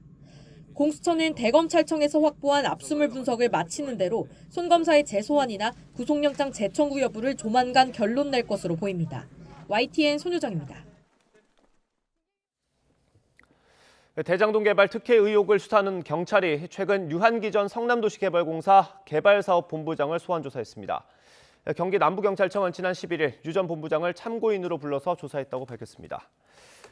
공수처는 대검찰청에서 확보한 압수물 분석을 마치는 대로 손 검사의 재소환이나 구속영장 재청구 여부를 조만간 결론 낼 것으로 보입니다. YTN 손효정입니다. 대장동 개발 특혜 의혹을 수사하는 경찰이 최근 유한기 전 성남도시개발공사 개발사업본부장을 소환 조사했습니다. 경기 남부경찰청은 지난 11일 유 전 본부장을 참고인으로 불러서 조사했다고 밝혔습니다.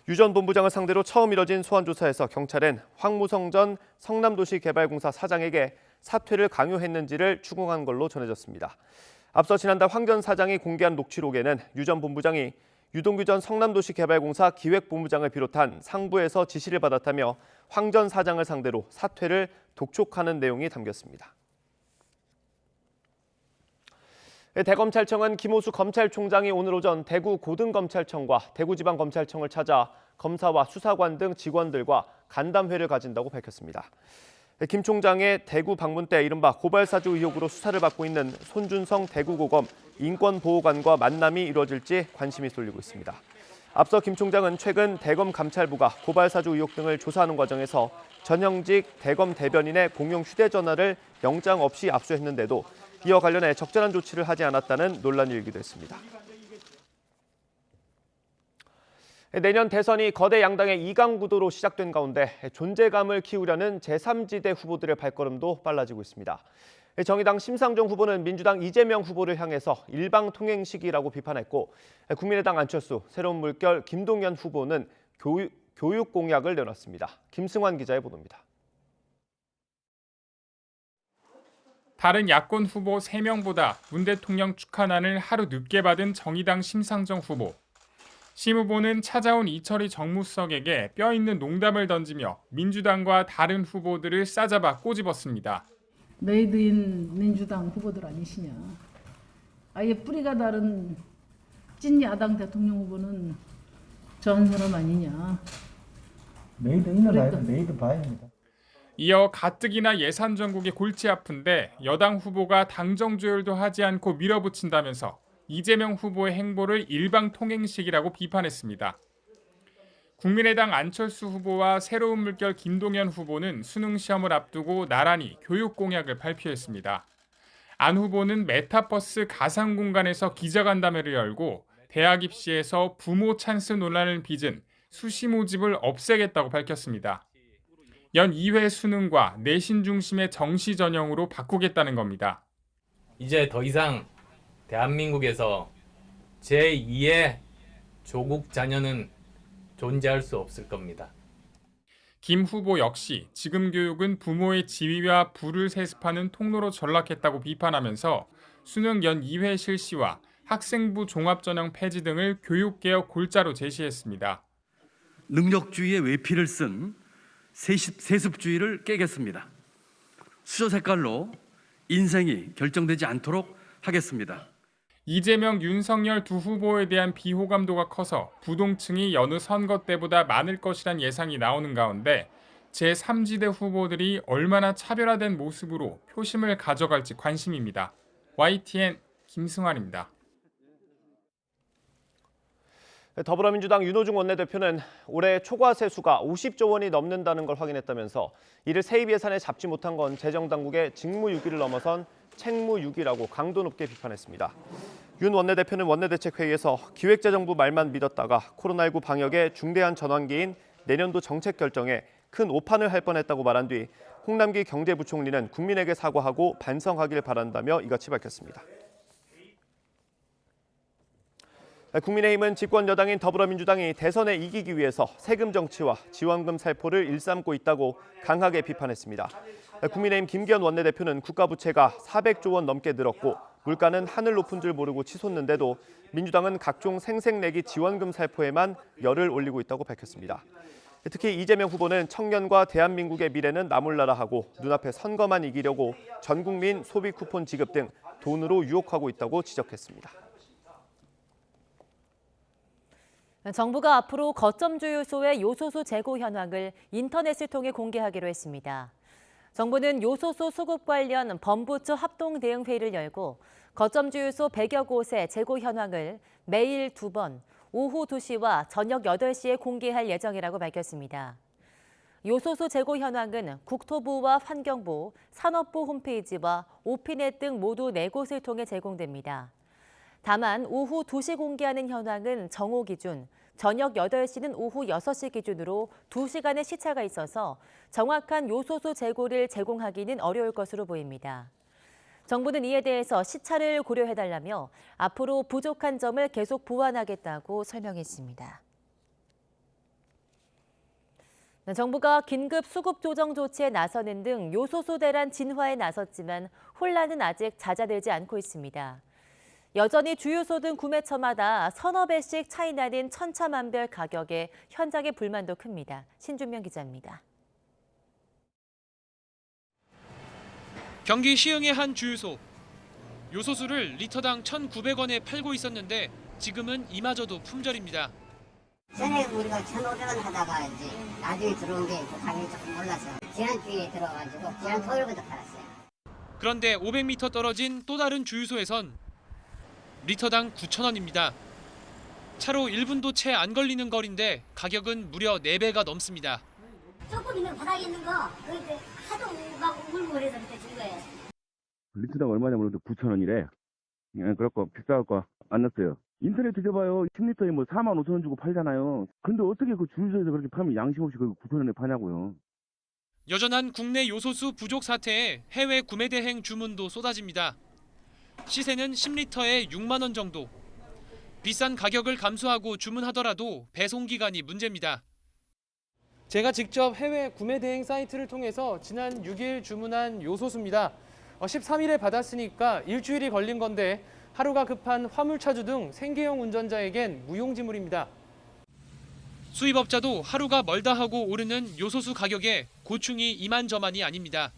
유 전 본부장을 상대로 처음 이뤄진 소환 조사에서 경찰은 황무성 전 성남도시개발공사 사장에게 사퇴를 강요했는지를 추궁한 걸로 전해졌습니다. 앞서 지난달 황 전 사장이 공개한 녹취록에는 유 전 본부장이 유동규 전 성남도시개발공사 기획본부장을 비롯한 상부에서 지시를 받았다며 황 전 사장을 상대로 사퇴를 독촉하는 내용이 담겼습니다. 대검찰청은 김호수 검찰총장이 오늘 오전 대구 고등검찰청과 대구지방검찰청을 찾아 검사와 수사관 등 직원들과 간담회를 가진다고 밝혔습니다. 김 총장의 대구 방문 때 이른바 고발사주 의혹으로 수사를 받고 있는 손준성 대구고검 인권보호관과 만남이 이루어질지 관심이 쏠리고 있습니다. 앞서 김 총장은 최근 대검 감찰부가 고발사주 의혹 등을 조사하는 과정에서 전형직 대검 대변인의 공용 휴대전화를 영장 없이 압수했는데도 이와 관련해 적절한 조치를 하지 않았다는 논란이 일기도 했습니다. 내년 대선이 거대 양당의 2강 구도로 시작된 가운데 존재감을 키우려는 제3지대 후보들의 발걸음도 빨라지고 있습니다. 정의당 심상정 후보는 민주당 이재명 후보를 향해서 일방통행식이라고 비판했고, 국민의당 안철수, 새로운 물결 김동연 후보는 교육 공약을 내놨습니다. 김승환 기자의 보도입니다. 다른 야권 후보 3명보다 문 대통령 축하난을 하루 늦게 받은 정의당 심상정 후보. 심 후보는 찾아온 이철희 정무수석에게 뼈 있는 농담을 던지며 민주당과 다른 후보들을 싸잡아 꼬집었습니다. 메이드인 민주당 후보들 아니시냐. 아예 뿌리가 다른 찐 야당 대통령 후보는 저런 사람 아니냐. 메이드인은 아니고 메이드 바입니다. 이어 가뜩이나 예산 전국이 골치 아픈데 여당 후보가 당정 조율도 하지 않고 밀어붙인다면서 이재명 후보의 행보를 일방통행식이라고 비판했습니다. 국민의당 안철수 후보와 새로운 물결 김동연 후보는 수능 시험을 앞두고 나란히 교육 공약을 발표했습니다. 안 후보는 메타버스 가상 공간에서 기자간담회를 열고 대학 입시에서 부모 찬스 논란을 빚은 수시 모집을 없애겠다고 밝혔습니다. 연 2회 수능과 내신 중심의 정시 전형으로 바꾸겠다는 겁니다. 이제 더 이상 대한민국에서 제2의 조국 자녀는 존재할 수 없을 겁니다. 김 후보 역시 지금 교육은 부모의 지위와 부를 세습하는 통로로 전락했다고 비판하면서 수능 연 2회 실시와 학생부 종합전형 폐지 등을 교육개혁 골자로 제시했습니다. 능력주의의 외피를 쓴 세습주의를 깨겠습니다. 수저 색깔로 인생이 결정되지 않도록 하겠습니다. 이재명, 윤석열 두 후보에 대한 비호감도가 커서 부동층이 여느 선거 때보다 많을 것이란 예상이 나오는 가운데 제3지대 후보들이 얼마나 차별화된 모습으로 표심을 가져갈지 관심입니다. YTN 김승환입니다. 더불어민주당 윤호중 원내대표는 올해 초과 세수가 50조 원이 넘는다는 걸 확인했다면서 이를 세입 예산에 잡지 못한 건 재정당국의 직무유기를 넘어선 책무유기라고 강도 높게 비판했습니다. 윤 원내대표는 원내대책회의에서 기획재정부 말만 믿었다가 코로나19 방역의 중대한 전환기인 내년도 정책 결정에 큰 오판을 할 뻔했다고 말한 뒤 홍남기 경제부총리는 국민에게 사과하고 반성하길 바란다며 이같이 밝혔습니다. 국민의힘은 집권 여당인 더불어민주당이 대선에 이기기 위해서 세금 정치와 지원금 살포를 일삼고 있다고 강하게 비판했습니다. 국민의힘 김기현 원내대표는 국가 부채가 400조 원 넘게 늘었고 물가는 하늘 높은 줄 모르고 치솟는데도 민주당은 각종 생색내기 지원금 살포에만 열을 올리고 있다고 밝혔습니다. 특히 이재명 후보는 청년과 대한민국의 미래는 나몰라라 하고 눈앞에 선거만 이기려고 전 국민 소비 쿠폰 지급 등 돈으로 유혹하고 있다고 지적했습니다. 정부가 앞으로 거점 주유소의 요소수 재고 현황을 인터넷을 통해 공개하기로 했습니다. 정부는 요소수 수급 관련 범부처 합동 대응 회의를 열고 거점 주유소 100여 곳의 재고 현황을 매일 2번, 오후 2시와 저녁 8시에 공개할 예정이라고 밝혔습니다. 요소수 재고 현황은 국토부와 환경부, 산업부 홈페이지와 오피넷 등 모두 4곳을 통해 제공됩니다. 다만 오후 2시 공개하는 현황은 정오 기준, 저녁 8시는 오후 6시 기준으로 2시간의 시차가 있어서 정확한 요소수 재고를 제공하기는 어려울 것으로 보입니다. 정부는 이에 대해서 시차를 고려해달라며 앞으로 부족한 점을 계속 보완하겠다고 설명했습니다. 정부가 긴급 수급 조정 조치에 나서는 등 요소수 대란 진화에 나섰지만 혼란은 아직 잦아들지 않고 있습니다. 여전히 주유소 등 구매처마다 서너 배씩 차이 나는 천차만별 가격에 현장의 불만도 큽니다. 신준명 기자입니다. 경기 시흥의 한 주유소. 요소수를 리터당 1,900원에 팔고 있었는데 지금은 이마저도 품절입니다. 전에 우리가 1,500원 하다가 이제 나중에 들어온 게 가격이 조금 올라서 지난주에 들어가지고 지난 토요일부터 팔았어요. 그런데 500m 떨어진 또 다른 주유소에선 리터당 9,000원입니다. 차로 1분도 채 안 걸리는 거리인데 가격은 무려 4배가 넘습니다. 조금 있는 바닥에 있는 거 그때 하도 막 울고 그래서 그때 준 거예요. 리터당 얼마냐 물어도 9,000원이래. 그렇고 비싸고 안 났어요. 인터넷 뒤져봐요. 10리터에 뭐 45,000원 주고 팔잖아요. 근데 어떻게 그 주유소에서 그렇게 팔면 양심 없이 그 9,000원에 파냐고요. 여전한 국내 요소수 부족 사태에 해외 구매 대행 주문도 쏟아집니다. 시세는 10리터에 6만 원 정도. 비싼 가격을 감수하고 주문하더라도 배송 기간이 문제입니다. 제가 직접 해외 구매 대행 사이트를 통해서 지난 6일 주문한 요소수입니다. 13일에 받았으니까 일주일이 걸린 건데 하루가 급한 화물차주 등 생계형 운전자에겐 무용지물입니다. 수입업자도 하루가 멀다 하고 오르는 요소수 가격에 고충이 이만저만이 아닙니다.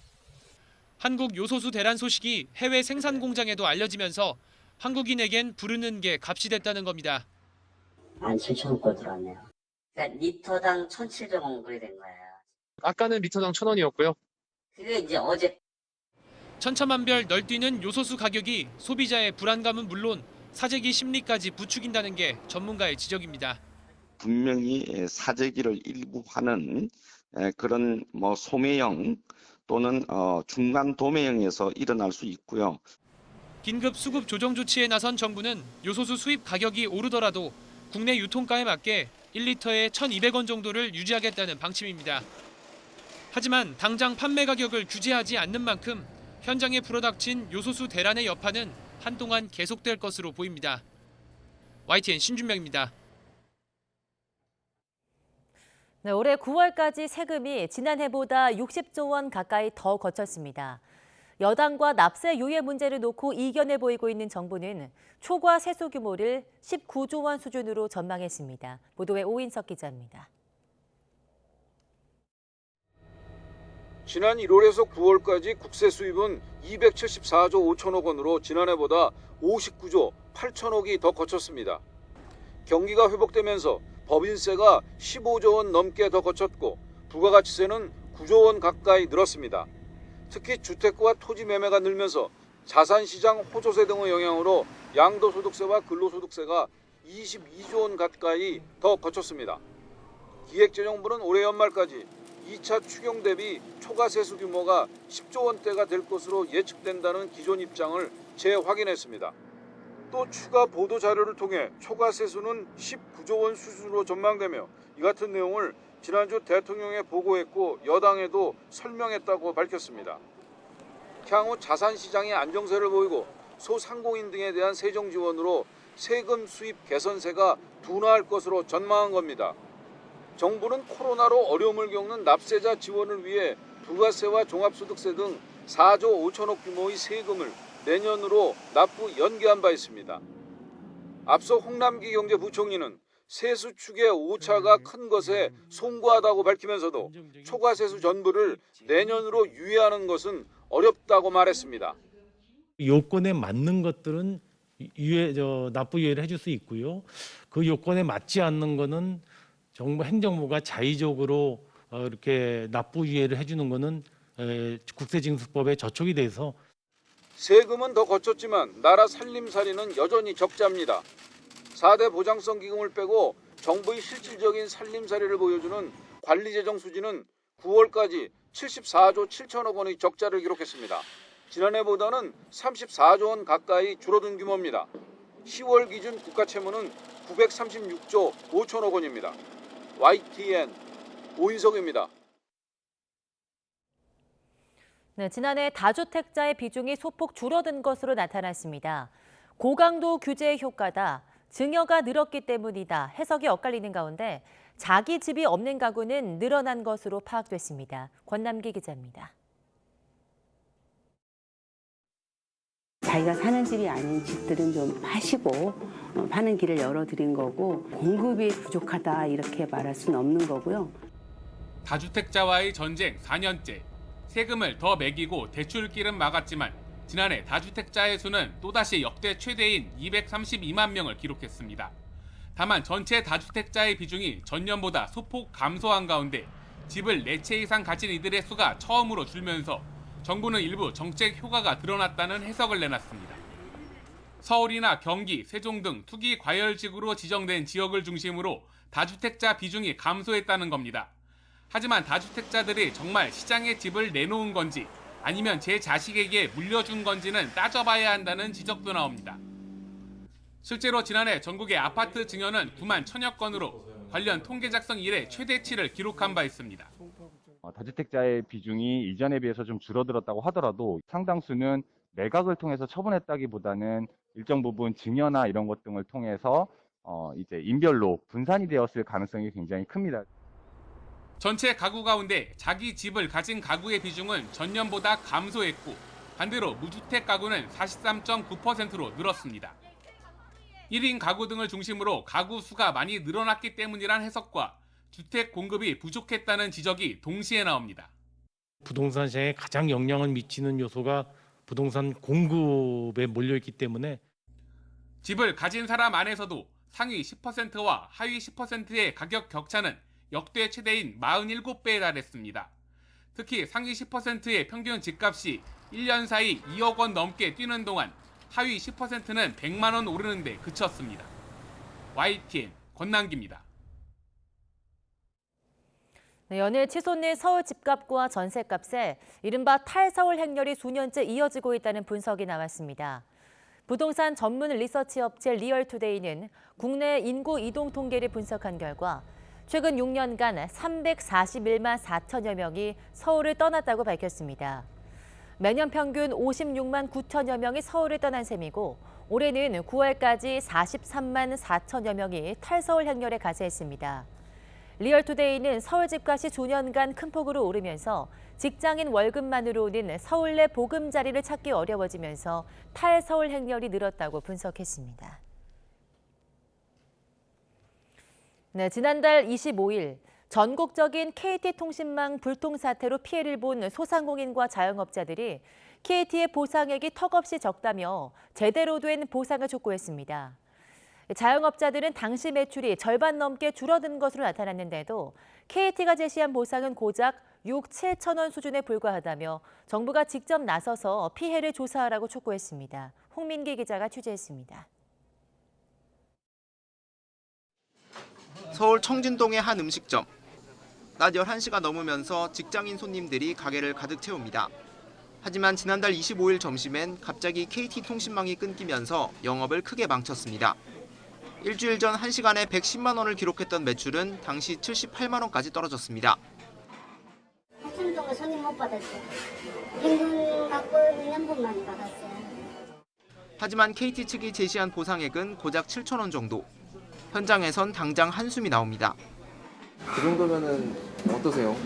한국 요소수 대란 소식이 해외 생산 공장에도 알려지면서 한국인에겐 부르는 게 값이 됐다는 겁니다. 17,000원 들어왔네요. 그러니까 리터당 1,700원 그래 된 거예요. 아까는 리터당 1,000원이었고요. 그게 이제 어제 천차만별 널뛰는 요소수 가격이 소비자의 불안감은 물론 사재기 심리까지 부추긴다는 게 전문가의 지적입니다. 분명히 사재기를 일부 하는 그런 뭐 소매형 또는 중간 도매형에서 일어날 수 있고요. 긴급 수급 조정 조치에 나선 정부는 요소수 수입 가격이 오르더라도 국내 유통가에 맞게 1리터에 1,200원 정도를 유지하겠다는 방침입니다. 하지만 당장 판매 가격을 규제하지 않는 만큼 현장에 불어닥친 요소수 대란의 여파는 한동안 계속될 것으로 보입니다. YTN 신준명입니다. 네, 올해 9월까지 세금이 지난해보다 60조 원 가까이 더 거쳤습니다. 여당과 납세 유예 문제를 놓고 이견을 보이고 있는 정부는 초과 세수 규모를 19조 원 수준으로 전망했습니다. 보도에 오인석 기자입니다. 지난 1월에서 9월까지 국세 수입은 274조 5천억 원으로 지난해보다 59조 8천억이 더 거쳤습니다. 경기가 회복되면서 법인세가 15조 원 넘게 더 거쳤고 부가가치세는 9조 원 가까이 늘었습니다. 특히 주택과 토지 매매가 늘면서 자산시장 호조세 등의 영향으로 양도소득세와 근로소득세가 22조 원 가까이 더 거쳤습니다. 기획재정부는 올해 연말까지 2차 추경 대비 초과 세수 규모가 10조 원대가 될 것으로 예측된다는 기존 입장을 재확인했습니다. 또 추가 보도 자료를 통해 초과 세수는 19조 원 수준으로 전망되며 이 같은 내용을 지난주 대통령에 보고했고 여당에도 설명했다고 밝혔습니다. 향후 자산시장의 안정세를 보이고 소상공인 등에 대한 세정 지원으로 세금 수입 개선세가 둔화할 것으로 전망한 겁니다. 정부는 코로나로 어려움을 겪는 납세자 지원을 위해 부가세와 종합소득세 등 4조 5천억 규모의 세금을 내년으로 납부 연기한 바 있습니다. 앞서 홍남기 경제부총리는 세수 축의 오차가 큰 것에 송구하다고 밝히면서도 초과세수 전부를 내년으로 유예하는 것은 어렵다고 말했습니다. 요건에 맞는 것들은 납부 유예를 해줄 수 있고요. 그 요건에 맞지 않는 거는 정부 행정부가 자의적으로 이렇게 납부 유예를 해주는 거는 국세징수법에 저촉이 돼서 세금은 더 거쳤지만 나라 살림살이는 여전히 적자입니다. 4대 보장성 기금을 빼고 정부의 실질적인 살림살이를 보여주는 관리재정 수지는 9월까지 74조 7천억 원의 적자를 기록했습니다. 지난해보다는 34조 원 가까이 줄어든 규모입니다. 10월 기준 국가채무는 936조 5천억 원입니다. YTN 오인석입니다. 네, 지난해 다주택자의 비중이 소폭 줄어든 것으로 나타났습니다. 고강도 규제의 효과다, 증여가 늘었기 때문이다 해석이 엇갈리는 가운데 자기 집이 없는 가구는 늘어난 것으로 파악됐습니다. 권남기 기자입니다. 자기가 사는 집이 아닌 집들은 좀 파시고 파는 길을 열어드린 거고 공급이 부족하다 이렇게 말할 수는 없는 거고요. 다주택자와의 전쟁 4년째, 세금을 더 매기고 대출길은 막았지만 지난해 다주택자의 수는 또다시 역대 최대인 232만 명을 기록했습니다. 다만 전체 다주택자의 비중이 전년보다 소폭 감소한 가운데 집을 4채 이상 가진 이들의 수가 처음으로 줄면서 정부는 일부 정책 효과가 드러났다는 해석을 내놨습니다. 서울이나 경기, 세종 등 투기 과열지구로 지정된 지역을 중심으로 다주택자 비중이 감소했다는 겁니다. 하지만 다주택자들이 정말 시장에 집을 내놓은 건지 아니면 제 자식에게 물려준 건지는 따져봐야 한다는 지적도 나옵니다. 실제로 지난해 전국의 아파트 증여는 9만 1천여 건으로 관련 통계 작성 이래 최대치를 기록한 바 있습니다. 다주택자의 비중이 이전에 비해서 좀 줄어들었다고 하더라도 상당수는 매각을 통해서 처분했다기보다는 일정 부분 증여나 이런 것 등을 통해서 이제 인별로 분산이 되었을 가능성이 굉장히 큽니다. 전체 가구 가운데 자기 집을 가진 가구의 비중은 전년보다 감소했고 반대로 무주택 가구는 43.9%로 늘었습니다. 1인 가구 등을 중심으로 가구 수가 많이 늘어났기 때문이란 해석과 주택 공급이 부족했다는 지적이 동시에 나옵니다. 부동산 시장에 가장 영향을 미치는 요소가 부동산 공급에 몰려있기 때문에 집을 가진 사람 안에서도 상위 10%와 하위 10%의 가격 격차는 역대 최대인 47배에 달했습니다. 특히 상위 10%의 평균 집값이 1년 사이 2억 원 넘게 뛰는 동안 하위 10%는 100만 원 오르는 데 그쳤습니다. YTN 권남기입니다. 연일 치솟는 서울 집값과 전셋값에 이른바 탈서울 행렬이 수년째 이어지고 있다는 분석이 나왔습니다. 부동산 전문 리서치 업체 리얼투데이는 국내 인구 이동 통계를 분석한 결과 최근 6년간 341만 4천여 명이 서울을 떠났다고 밝혔습니다. 매년 평균 56만 9천여 명이 서울을 떠난 셈이고 올해는 9월까지 43만 4천여 명이 탈서울 행렬에 가세했습니다. 리얼투데이는 서울 집값이 조년간 큰 폭으로 오르면서 직장인 월급만으로는 서울 내 보금자리를 찾기 어려워지면서 탈서울 행렬이 늘었다고 분석했습니다. 네, 지난달 25일 전국적인 KT통신망 불통 사태로 피해를 본 소상공인과 자영업자들이 KT의 보상액이 턱없이 적다며 제대로 된 보상을 촉구했습니다. 자영업자들은 당시 매출이 절반 넘게 줄어든 것으로 나타났는데도 KT가 제시한 보상은 고작 6, 7천 원 수준에 불과하다며 정부가 직접 나서서 피해를 조사하라고 촉구했습니다. 홍민기 기자가 취재했습니다. 서울 청진동의 한 음식점. 낮 11시가 넘으면서 직장인 손님들이 가게를 가득 채웁니다. 하지만 지난달 25일 점심엔 갑자기 KT 통신망이 끊기면서 영업을 크게 망쳤습니다. 일주일 전 1시간에 110만 원을 기록했던 매출은 당시 78만 원까지 떨어졌습니다. 하천 동안 손님 못 받았어요. 현금 받고 2년분만 받았어요. 하지만 KT 측이 제시한 보상액은 고작 7천 원 정도. 현장에선 당장 한숨이 나옵니다. 그 정도면은 어떠세요?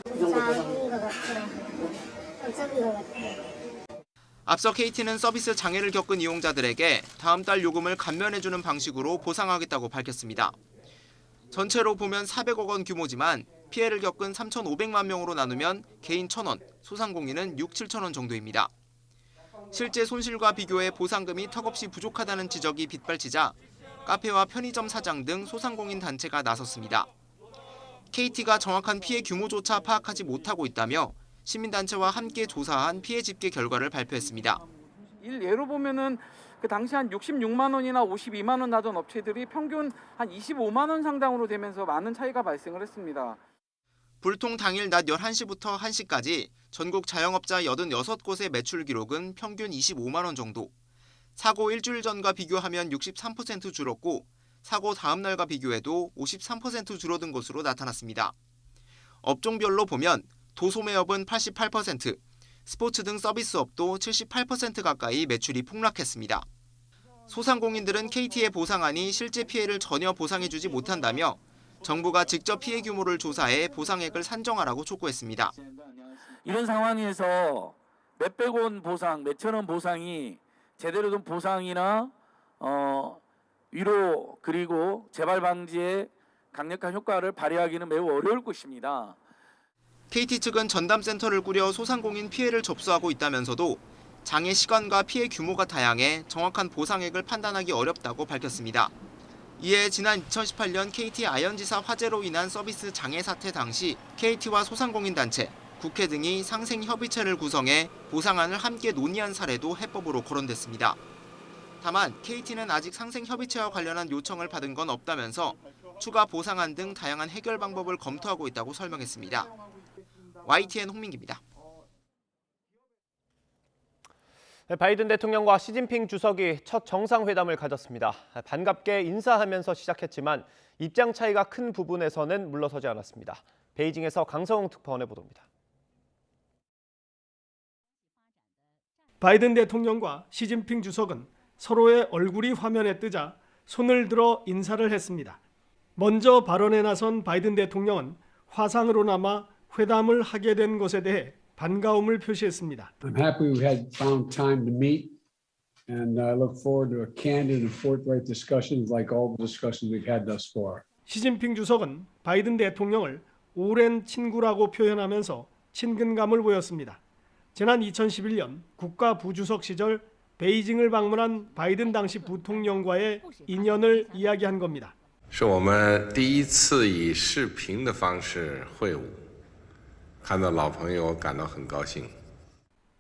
작은 것 같아요. 작은 것 같아요. 앞서 KT는 서비스 장애를 겪은 이용자들에게 다음 달 요금을 감면해주는 방식으로 보상하겠다고 밝혔습니다. 전체로 보면 400억 원 규모지만 피해를 겪은 3,500만 명으로 나누면 개인 1,000원, 소상공인은 6, 7천 원 정도입니다. 실제 손실과 비교해 보상금이 턱없이 부족하다는 지적이 빗발치자 카페와 편의점 사장 등 소상공인 단체가 나섰습니다. KT가 정확한 피해 규모조차 파악하지 못하고 있다며 시민단체와 함께 조사한 피해 집계 결과를 발표했습니다. 예로 보면은 그 당시 한 66만 원이나 52만 원 나던 업체들이 평균 한 25만 원 상당으로 되면서 많은 차이가 발생을 했습니다. 불통 당일 낮 11시부터 1시까지 전국 자영업자 86곳의 매출 기록은 평균 25만 원 정도. 사고 일주일 전과 비교하면 63% 줄었고 사고 다음 날과 비교해도 53% 줄어든 것으로 나타났습니다. 업종별로 보면 도소매업은 88%, 스포츠 등 서비스업도 78% 가까이 매출이 폭락했습니다. 소상공인들은 KT의 보상안이 실제 피해를 전혀 보상해주지 못한다며 정부가 직접 피해 규모를 조사해 보상액을 산정하라고 촉구했습니다. 이런 상황에서 몇백 원 보상, 몇천 원 보상이 제대로 된 보상이나 위로 그리고 재발 방지에 강력한 효과를 발휘하기는 매우 어려울 것입니다. KT 측은 전담센터를 꾸려 소상공인 피해를 접수하고 있다면서도 장애 시간과 피해 규모가 다양해 정확한 보상액을 판단하기 어렵다고 밝혔습니다. 이에 지난 2018년 KT 아현지사 화재로 인한 서비스 장애 사태 당시 KT와 소상공인 단체, 국회 등이 상생협의체를 구성해 보상안을 함께 논의한 사례도 해법으로 거론됐습니다. 다만 KT는 아직 상생협의체와 관련한 요청을 받은 건 없다면서 추가 보상안 등 다양한 해결 방법을 검토하고 있다고 설명했습니다. YTN 홍민기입니다. 바이든 대통령과 시진핑 주석이 첫 정상회담을 가졌습니다. 반갑게 인사하면서 시작했지만 입장 차이가 큰 부분에서는 물러서지 않았습니다. 베이징에서 강성웅 특파원의 보도입니다. 바이든 대통령과 시진핑 주석은 서로의 얼굴이 화면에 뜨자 손을 들어 인사를 했습니다. 먼저 발언에 나선 바이든 대통령은 화상으로나마 회담을 하게 된 것에 대해 반가움을 표시했습니다. I'm happy we had found time to meet and I look forward to a candid and forthright discussions like all the discussions we've had thus far. 시진핑 주석은 바이든 대통령을 오랜 친구라고 표현하면서 친근감을 보였습니다. 지난 2011년 국가 부주석 시절 베이징을 방문한 바이든 당시 부통령과의 인연을 이야기한 겁니다. 是我们第一次以视频的方式会晤，看到老朋友感到很高兴。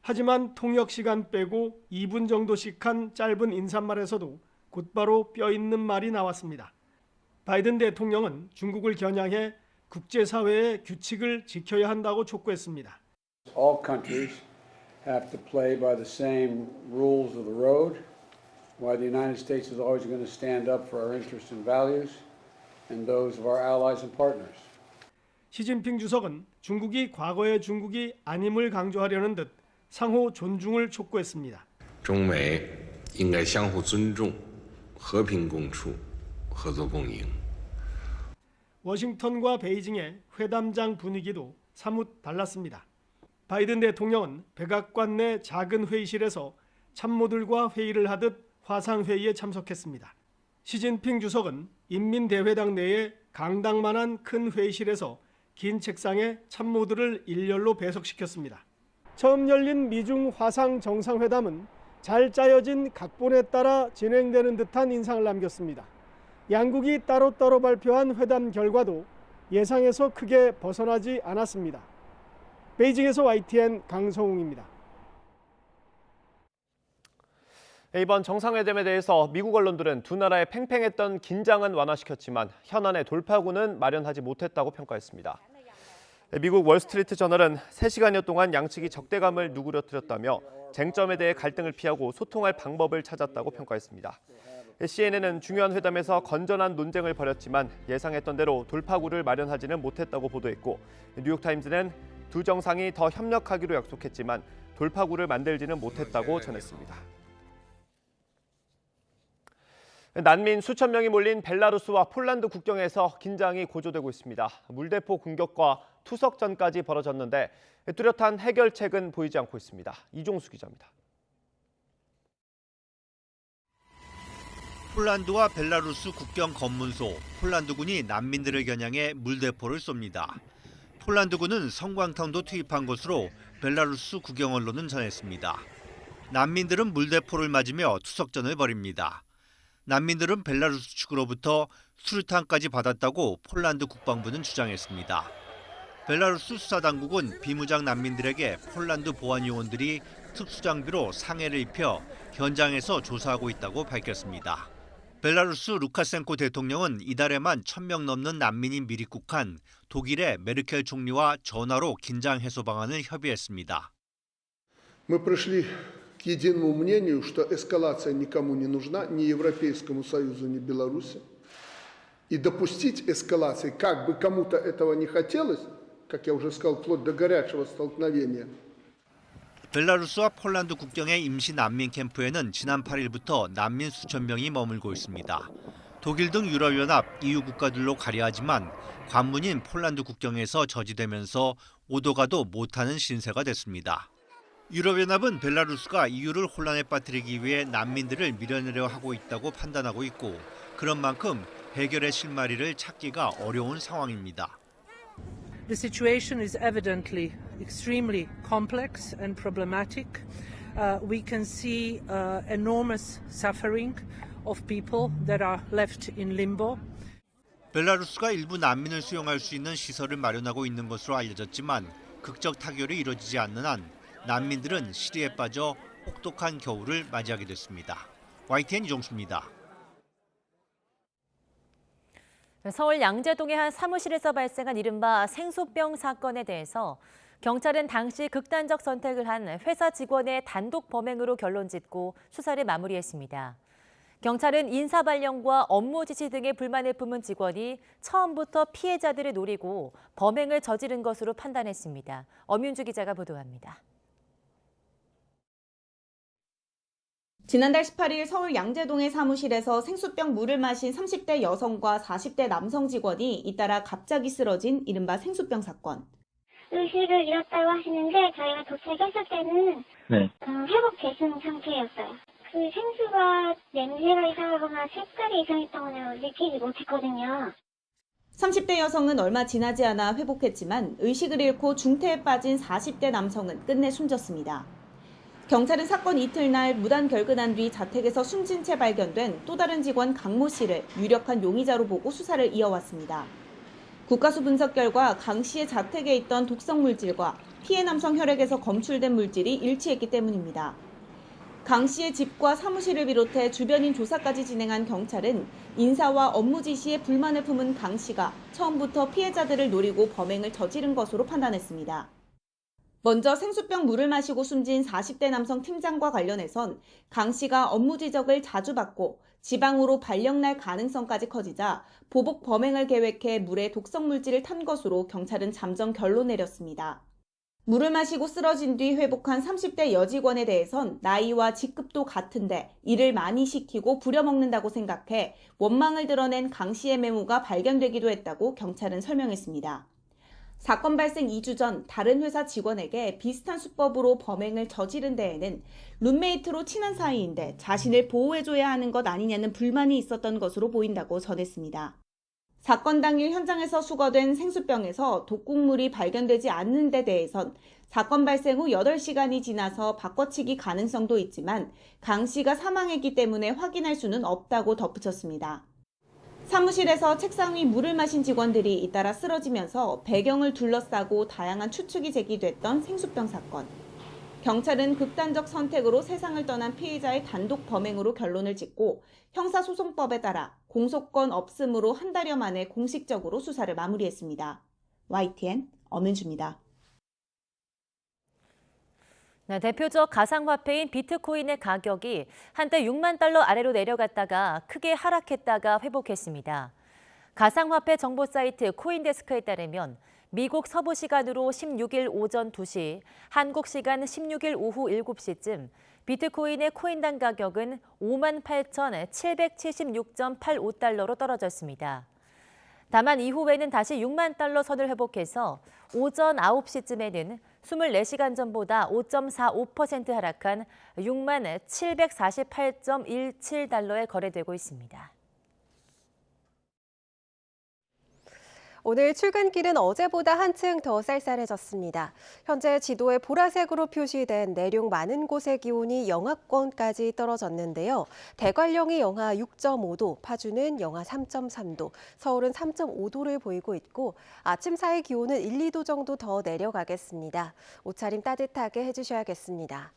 하지만 통역 시간 빼고 2분 정도씩 한 짧은 인사말에서도 곧바로 뼈 있는 말이 나왔습니다. 바이든 대통령은 중국을 겨냥해 국제사회의 규칙을 지켜야 한다고 촉구했습니다. All countries have to play by the same rules of the road. While the United States is always going to stand up for our interests and values and those of our allies and partners. 시진핑 주석은 중국이 과거의 중국이 아님을 강조하려는 듯 상호 존중을 촉구했습니다. 中美应该相互尊重，和平共处，合作共赢。 워싱턴과 베이징의 회담장 분위기도 사뭇 달랐습니다. 바이든 대통령은 백악관 내 작은 회의실에서 참모들과 회의를 하듯 화상회의에 참석했습니다. 시진핑 주석은 인민대회당 내의 강당만한 큰 회의실에서 긴 책상에 참모들을 일렬로 배석시켰습니다. 처음 열린 미중 화상 정상회담은 잘 짜여진 각본에 따라 진행되는 듯한 인상을 남겼습니다. 양국이 따로따로 발표한 회담 결과도 예상에서 크게 벗어나지 않았습니다. 베이징에서 YTN 강성웅입니다. 이번 정상회담에 대해서 미국 언론들은 두 나라의 팽팽했던 긴장은 완화시켰지만 현안의 돌파구는 마련하지 못했다고 평가했습니다. 미국 월스트리트 저널은 3시간여 동안 양측이 적대감을 누그러뜨렸다며 쟁점에 대해 갈등을 피하고 소통할 방법을 찾았다고 평가했습니다. CNN은 중요한 회담에서 건전한 논쟁을 벌였지만 예상했던 대로 돌파구를 마련하지는 못했다고 보도했고, 뉴욕타임즈는 두 정상이 더 협력하기로 약속했지만 돌파구를 만들지는 못했다고 전했습니다. 난민 수천 명이 몰린 벨라루스와 폴란드 국경에서 긴장이 고조되고 있습니다. 물대포 공격과 투석전까지 벌어졌는데 뚜렷한 해결책은 보이지 않고 있습니다. 이종수 기자입니다. 폴란드와 벨라루스 국경 검문소, 폴란드군이 난민들을 겨냥해 물대포를 쏩니다. 폴란드군은 성광탄도 투입한 것으로 벨라루스 국영 언론은 전했습니다. 난민들은 물대포를 맞으며 투석전을 벌입니다. 난민들은 벨라루스 측으로부터 수류탄까지 받았다고 폴란드 국방부는 주장했습니다. 벨라루스 수사당국은 비무장 난민들에게 폴란드 보안요원들이 특수장비로 상해를 입혀 현장에서 조사하고 있다고 밝혔습니다. 벨라루스 루카센코 대통령은 이달에만 1,000명 넘는 난민이 미입국한 독일의 메르켈 총리와 전화로 긴장 해소 방안을 협의했습니다. Мы пришли к единому мнению, что эскалация никому не нужна, ни Европейскому Союзу, ни Беларуси. И допустить эскалации, как бы кому-то этого не хотелось, как я уже сказал, вплоть до горячего столкновения. 벨라루스와 폴란드 국경의 임시 난민 캠프에는 지난 8일부터 난민 수천 명이 머물고 있습니다. 독일 등 유럽연합, EU 국가들로 가려하지만 관문인 폴란드 국경에서 저지되면서 오도 가도 못하는 신세가 됐습니다. 유럽연합은 벨라루스가 EU를 혼란에 빠뜨리기 위해 난민들을 밀어내려 하고 있다고 판단하고 있고 그런 만큼 해결의 실마리를 찾기가 어려운 상황입니다. The situation is evidently extremely complex and problematic. We can see enormous suffering of people that are left in limbo. 벨라루스가 일부 난민을 수용할 수 있는 시설을 마련하고 있는 것으로 알려졌지만 극적 타결이 이루어지지 않는 한 난민들은 시리에 빠져 혹독한 겨울을 맞이하게 됐습니다. YTN 이종수입니다. 서울 양재동의 한 사무실에서 발생한 이른바 생수병 사건에 대해서 경찰은 당시 극단적 선택을 한 회사 직원의 단독 범행으로 결론짓고 수사를 마무리했습니다. 경찰은 인사 발령과 업무 지시 등의 불만을 품은 직원이 처음부터 피해자들을 노리고 범행을 저지른 것으로 판단했습니다. 엄윤주 기자가 보도합니다. 지난달 18일 서울 양재동의 사무실에서 생수병 물을 마신 30대 여성과 40대 남성 직원이 잇따라 갑자기 쓰러진 이른바 생수병 사건. 의식을 잃었다고 하시는데 저희가 도착했을 때는 회복 대승 상태였어요. 그 생수가 냄새가 이상하거나 색깔이 이상했던 걸 느끼지 못했거든요. 30대 여성은 얼마 지나지 않아 회복했지만 의식을 잃고 중태에 빠진 40대 남성은 끝내 숨졌습니다. 경찰은 사건 이틀날 무단 결근한 뒤 자택에서 숨진 채 발견된 또 다른 직원 강모 씨를 유력한 용의자로 보고 수사를 이어왔습니다. 국가수 분석 결과 강 씨의 자택에 있던 독성 물질과 피해 남성 혈액에서 검출된 물질이 일치했기 때문입니다. 강 씨의 집과 사무실을 비롯해 주변인 조사까지 진행한 경찰은 인사와 업무 지시에 불만을 품은 강 씨가 처음부터 피해자들을 노리고 범행을 저지른 것으로 판단했습니다. 먼저 생수병 물을 마시고 숨진 40대 남성 팀장과 관련해선 강 씨가 업무 지적을 자주 받고 지방으로 발령 날 가능성까지 커지자 보복 범행을 계획해 물에 독성 물질을 탄 것으로 경찰은 잠정 결론 내렸습니다. 물을 마시고 쓰러진 뒤 회복한 30대 여직원에 대해선 나이와 직급도 같은데 일을 많이 시키고 부려먹는다고 생각해 원망을 드러낸 강 씨의 메모가 발견되기도 했다고 경찰은 설명했습니다. 사건 발생 2주 전 다른 회사 직원에게 비슷한 수법으로 범행을 저지른 데에는 룸메이트로 친한 사이인데 자신을 보호해줘야 하는 것 아니냐는 불만이 있었던 것으로 보인다고 전했습니다. 사건 당일 현장에서 수거된 생수병에서 독국물이 발견되지 않는 데 대해선 사건 발생 후 8시간이 지나서 바꿔치기 가능성도 있지만 강 씨가 사망했기 때문에 확인할 수는 없다고 덧붙였습니다. 사무실에서 책상 위 물을 마신 직원들이 잇따라 쓰러지면서 배경을 둘러싸고 다양한 추측이 제기됐던 생수병 사건. 경찰은 극단적 선택으로 세상을 떠난 피해자의 단독 범행으로 결론을 짓고 형사소송법에 따라 공소권 없음으로 한 달여 만에 공식적으로 수사를 마무리했습니다. YTN 엄은주입니다. 대표적 가상화폐인 비트코인의 가격이 한때 6만 달러 아래로 내려갔다가 크게 하락했다가 회복했습니다. 가상화폐 정보 사이트 코인데스크에 따르면 미국 서부 시간으로 16일 오전 2시, 한국 시간 16일 오후 7시쯤 비트코인의 코인당 가격은 58,776.85달러로 떨어졌습니다. 다만 이후에는 다시 6만 달러 선을 회복해서 오전 9시쯤에는 24시간 전보다 5.45% 하락한 6만 748.17달러에 거래되고 있습니다. 오늘 출근길은 어제보다 한층 더 쌀쌀해졌습니다. 현재 지도에 보라색으로 표시된 내륙 많은 곳의 기온이 영하권까지 떨어졌는데요. 대관령이 영하 6.5도, 파주는 영하 3.3도, 서울은 3.5도를 보이고 있고 아침 사이 기온은 1, 2도 정도 더 내려가겠습니다. 옷차림 따뜻하게 해주셔야겠습니다.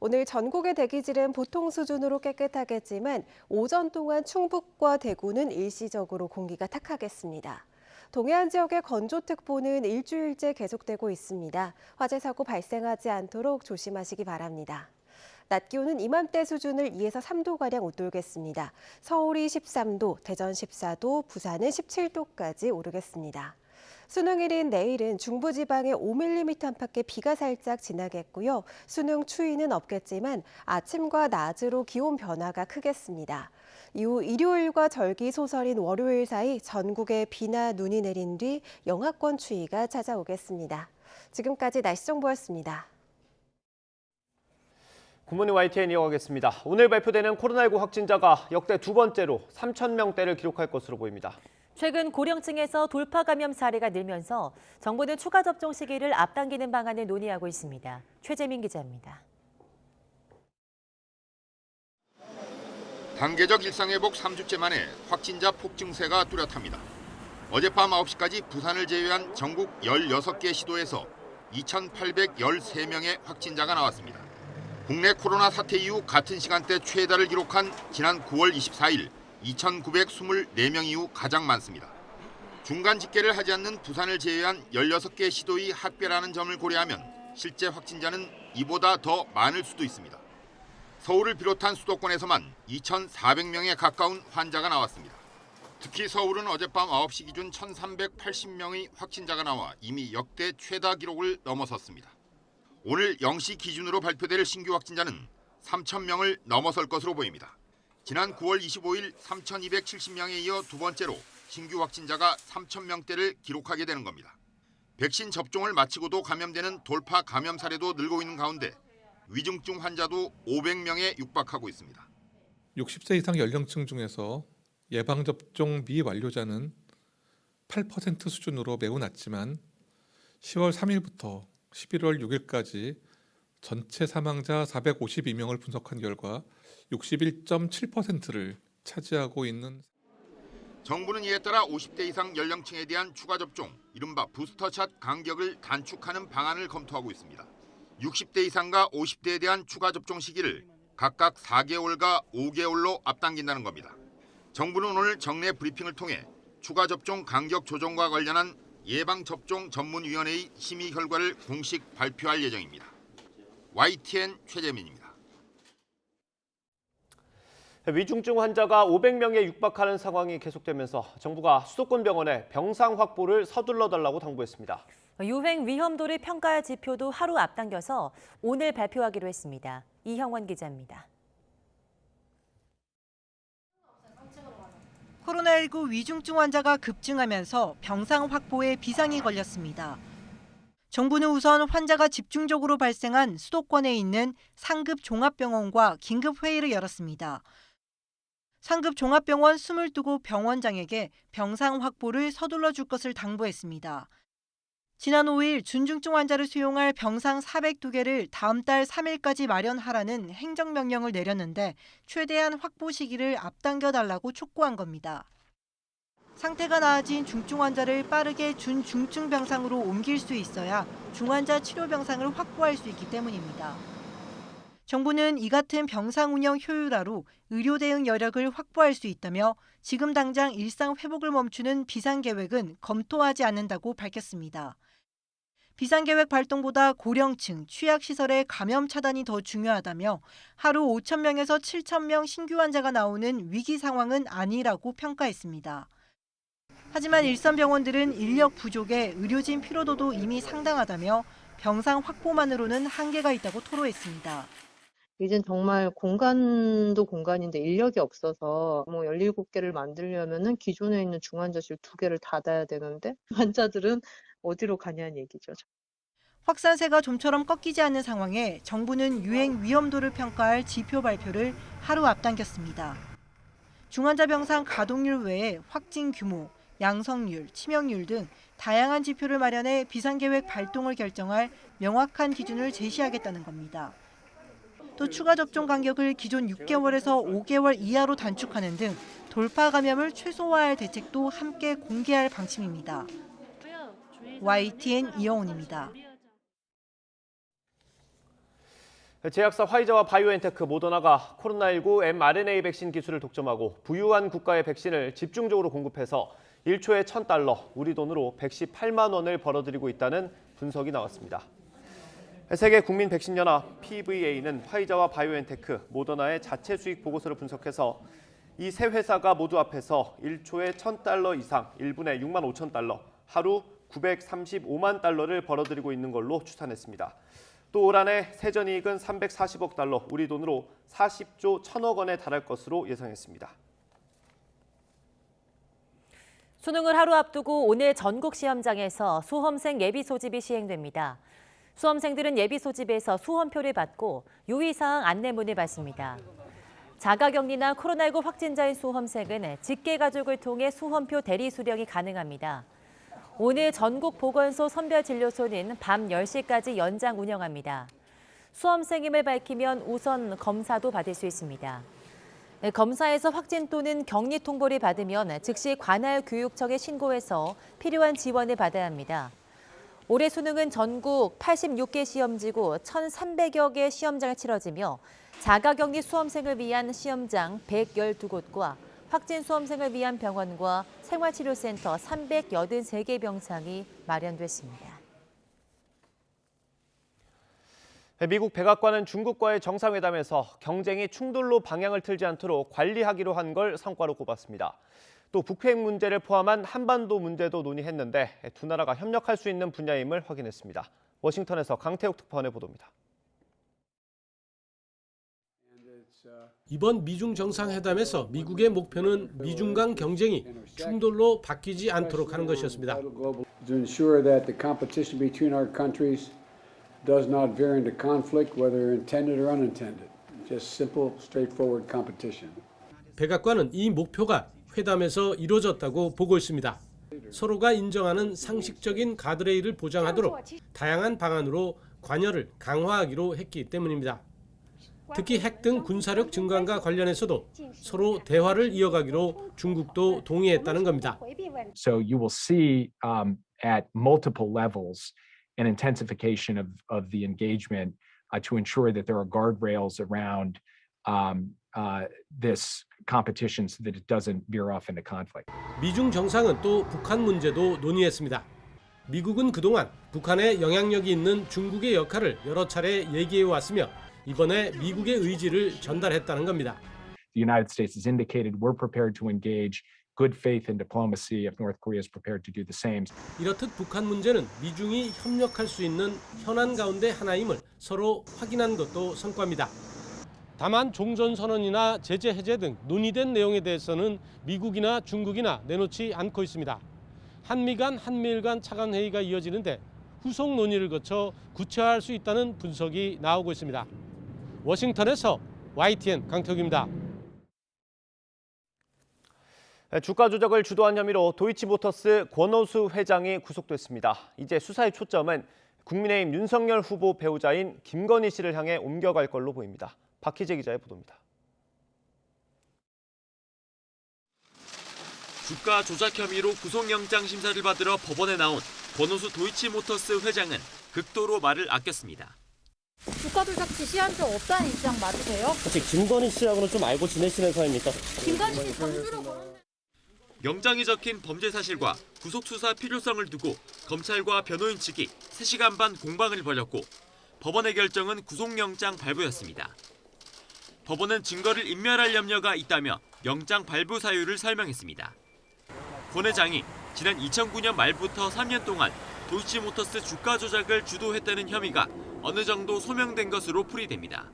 오늘 전국의 대기질은 보통 수준으로 깨끗하겠지만 오전 동안 충북과 대구는 일시적으로 공기가 탁하겠습니다. 동해안 지역의 건조특보는 일주일째 계속되고 있습니다. 화재 사고 발생하지 않도록 조심하시기 바랍니다. 낮 기온은 이맘때 수준을 2에서 3도가량 웃돌겠습니다. 서울이 13도, 대전 14도, 부산은 17도까지 오르겠습니다. 수능일인 내일은 중부지방에 5mm 안팎의 비가 살짝 지나겠고요. 수능 추위는 없겠지만 아침과 낮으로 기온 변화가 크겠습니다. 이후 일요일과 절기 소설인 월요일 사이 전국에 비나 눈이 내린 뒤 영하권 추위가 찾아오겠습니다. 지금까지 날씨 정보였습니다. 굿모닝 YTN 이어가겠습니다. 오늘 발표되는 코로나19 확진자가 역대 두 번째로 3,000명대를 기록할 것으로 보입니다. 최근 고령층에서 돌파 감염 사례가 늘면서 정부는 추가 접종 시기를 앞당기는 방안을 논의하고 있습니다. 최재민 기자입니다. 단계적 일상회복 3주째 만에 확진자 폭증세가 뚜렷합니다. 어젯밤 9시까지 부산을 제외한 전국 16개 시도에서 2,813명의 확진자가 나왔습니다. 국내 코로나 사태 이후 같은 시간대 최다를 기록한 지난 9월 24일 2,924명 이후 가장 많습니다. 중간 집계를 하지 않는 부산을 제외한 16개 시도의 학배라는 점을 고려하면 실제 확진자는 이보다 더 많을 수도 있습니다. 서울을 비롯한 수도권에서만 2,400명에 가까운 환자가 나왔습니다. 특히 서울은 어젯밤 9시 기준 1,380명의 확진자가 나와 이미 역대 최다 기록을 넘어섰습니다. 오늘 0시 기준으로 발표될 신규 확진자는 3,000명을 넘어설 것으로 보입니다. 지난 9월 25일 3,270명에 이어 두 번째로 신규 확진자가 3,000명대를 기록하게 되는 겁니다. 백신 접종을 마치고도 감염되는 돌파 감염 사례도 늘고 있는 가운데 위중증 환자도 500명에 육박하고 있습니다. 60세 이상 연령층 중에서 예방접종 미완료자는 8% 수준으로 매우 낮지만 10월 3일부터 11월 6일까지 전체 사망자 452명을 분석한 결과 61.7%를 차지하고 있는. 정부는 이에 따라 50대 이상 연령층에 대한 추가 접종, 이른바 부스터샷 간격을 단축하는 방안을 검토하고 있습니다. 60대 이상과 50대에 대한 추가 접종 시기를 각각 4개월과 5개월로 앞당긴다는 겁니다. 정부는 오늘 정례 브리핑을 통해 추가 접종 간격 조정과 관련한 예방접종 전문위원회의 심의 결과를 공식 발표할 예정입니다. YTN 최재민입니다. 위중증 환자가 500명에 육박하는 상황이 계속되면서 정부가 수도권 병원에 병상 확보를 서둘러 달라고 당부했습니다. 유행 위험도를 평가할 지표도 하루 앞당겨서 오늘 발표하기로 했습니다. 이형원 기자입니다. 코로나19 위중증 환자가 급증하면서 병상 확보에 비상이 걸렸습니다. 정부는 우선 환자가 집중적으로 발생한 수도권에 있는 상급 종합병원과 긴급회의를 열었습니다. 상급 종합병원 22곳 병원장에게 병상 확보를 서둘러 줄 것을 당부했습니다. 지난 5일 준중증 환자를 수용할 병상 402개를 다음 달 3일까지 마련하라는 행정명령을 내렸는데 최대한 확보 시기를 앞당겨달라고 촉구한 겁니다. 상태가 나아진 중증 환자를 빠르게 준중증 병상으로 옮길 수 있어야 중환자 치료 병상을 확보할 수 있기 때문입니다. 정부는 이 같은 병상 운영 효율화로 의료 대응 여력을 확보할 수 있다며 지금 당장 일상 회복을 멈추는 비상계획은 검토하지 않는다고 밝혔습니다. 비상계획 발동보다 고령층, 취약시설의 감염 차단이 더 중요하다며 하루 5,000명에서 7,000명 신규 환자가 나오는 위기 상황은 아니라고 평가했습니다. 하지만 일선 병원들은 인력 부족에 의료진 피로도도 이미 상당하다며 병상 확보만으로는 한계가 있다고 토로했습니다. 이젠 정말 공간도 공간인데 인력이 없어서 17개를 만들려면은 기존에 있는 중환자실 2개를 닫아야 되는데 환자들은 어디로 가냐는 얘기죠. 확산세가 좀처럼 꺾이지 않는 상황에 정부는 유행 위험도를 평가할 지표 발표를 하루 앞당겼습니다. 중환자 병상 가동률 외에 확진 규모, 양성률, 치명률 등 다양한 지표를 마련해 비상계획 발동을 결정할 명확한 기준을 제시하겠다는 겁니다. 또 추가 접종 간격을 기존 6개월에서 5개월 이하로 단축하는 등 돌파 감염을 최소화할 대책도 함께 공개할 방침입니다. YTN 이영훈입니다. 제약사 화이자와 바이오엔테크, 모더나가 코로나19 mRNA 백신 기술을 독점하고 부유한 국가의 백신을 집중적으로 공급해서 1초에 $1,000, 우리 돈으로 118만 원을 벌어들이고 있다는 분석이 나왔습니다. 세계 국민 백신연합 PVA는 화이자와 바이오엔테크, 모더나의 자체 수익 보고서를 분석해서 이 세 회사가 모두 합해서 1초에 $1,000 이상, 1분에 65,000달러, 하루 935만 달러를 벌어들이고 있는 걸로 추산했습니다. 또 올 한해 세전이익은 340억 달러, 우리 돈으로 40조 1,000억 원에 달할 것으로 예상했습니다. 수능을 하루 앞두고 오늘 전국 시험장에서 수험생 예비 소집이 시행됩니다. 수험생들은 예비 소집에서 수험표를 받고 유의사항 안내문을 받습니다. 자가격리나 코로나19 확진자인 수험생은 직계가족을 통해 수험표 대리 수령이 가능합니다. 오늘 전국 보건소 선별진료소는 밤 10시까지 연장 운영합니다. 수험생임을 밝히면 우선 검사도 받을 수 있습니다. 검사에서 확진 또는 격리 통보를 받으면 즉시 관할 교육청에 신고해서 필요한 지원을 받아야 합니다. 올해 수능은 전국 86개 시험지구 1,300여 개 시험장을 치러지며 자가격리 수험생을 위한 시험장 112곳과 확진 수험생을 위한 병원과 생활치료센터 383개 병상이 마련됐습니다. 미국 백악관은 중국과의 정상회담에서 경쟁이 충돌로 방향을 틀지 않도록 관리하기로 한 걸 성과로 꼽았습니다. 또 북핵 문제를 포함한 한반도 문제도 논의했는데 두 나라가 협력할 수 있는 분야임을 확인했습니다. 워싱턴에서 강태욱 특파원의 보도입니다. 이번 미중 정상회담에서 미국의 목표는 미중 간 경쟁이 충돌로 바뀌지 않도록 하는 것이었습니다. To ensure that the competition between our countries does not veer into conflict, whether intended or unintended. Just simple, straightforward competition. 백악관은 이 목표가 회담에서 이루어졌다고 보고 있습니다. 서로가 인정하는 상식적인 가드레일을 보장하도록 다양한 방안으로 관여를 강화하기로 했기 때문입니다. 특히 핵 등 군사력 증강과 관련해서도 서로 대화를 이어가기로 중국도 동의했다는 겁니다. So you will see at multiple levels an intensification of the engagement to ensure that there are guardrails around this competition so that it doesn't veer off into conflict. 미중 정상은 또 북한 문제도 논의했습니다. 미국은 그동안 북한에 영향력이 있는 중국의 역할을 여러 차례 얘기해 왔으며 이번에 미국의 의지를 전달했다는 겁니다. The United States has indicated we're prepared to engage good faith and diplomacy if North Korea is prepared to do the same. 이렇듯 북한 문제는 미중이 협력할 수 있는 현안 가운데 하나임을 서로 확인한 것도 성과입니다. 다만 종전선언이나 제재 해제 등 논의된 내용에 대해서는 미국이나 중국이나 내놓지 않고 있습니다. 한미 간, 한미일 간 차관 회의가 이어지는데 후속 논의를 거쳐 구체화할 수 있다는 분석이 나오고 있습니다. 워싱턴에서 YTN 강태욱입니다. 주가 조작을 주도한 혐의로 도이치모터스 권오수 회장이 구속됐습니다. 이제 수사의 초점은 국민의힘 윤석열 후보 배우자인 김건희 씨를 향해 옮겨갈 걸로 보입니다. 박희재 기자의 보도입니다. 주가 조작 혐의로 구속영장 심사를 받으러 법원에 나온 권오수 도이치모터스 회장은 극도로 말을 아꼈습니다. 주가 조작 지시한 적 없다는 입장 맞으세요? 혹시 김건희 씨하고는 좀 알고 지내시는 사이입니까? 김건희 씨 전주로 거론된 영장이 적힌 범죄 사실과 구속 수사 필요성을 두고 검찰과 변호인 측이 3시간 반 공방을 벌였고 법원의 결정은 구속영장 발부였습니다. 법원은 증거를 인멸할 염려가 있다며 영장 발부 사유를 설명했습니다. 권 회장이 지난 2009년 말부터 3년 동안 도이치모터스 주가 조작을 주도했다는 혐의가 어느 정도 소명된 것으로 풀이됩니다.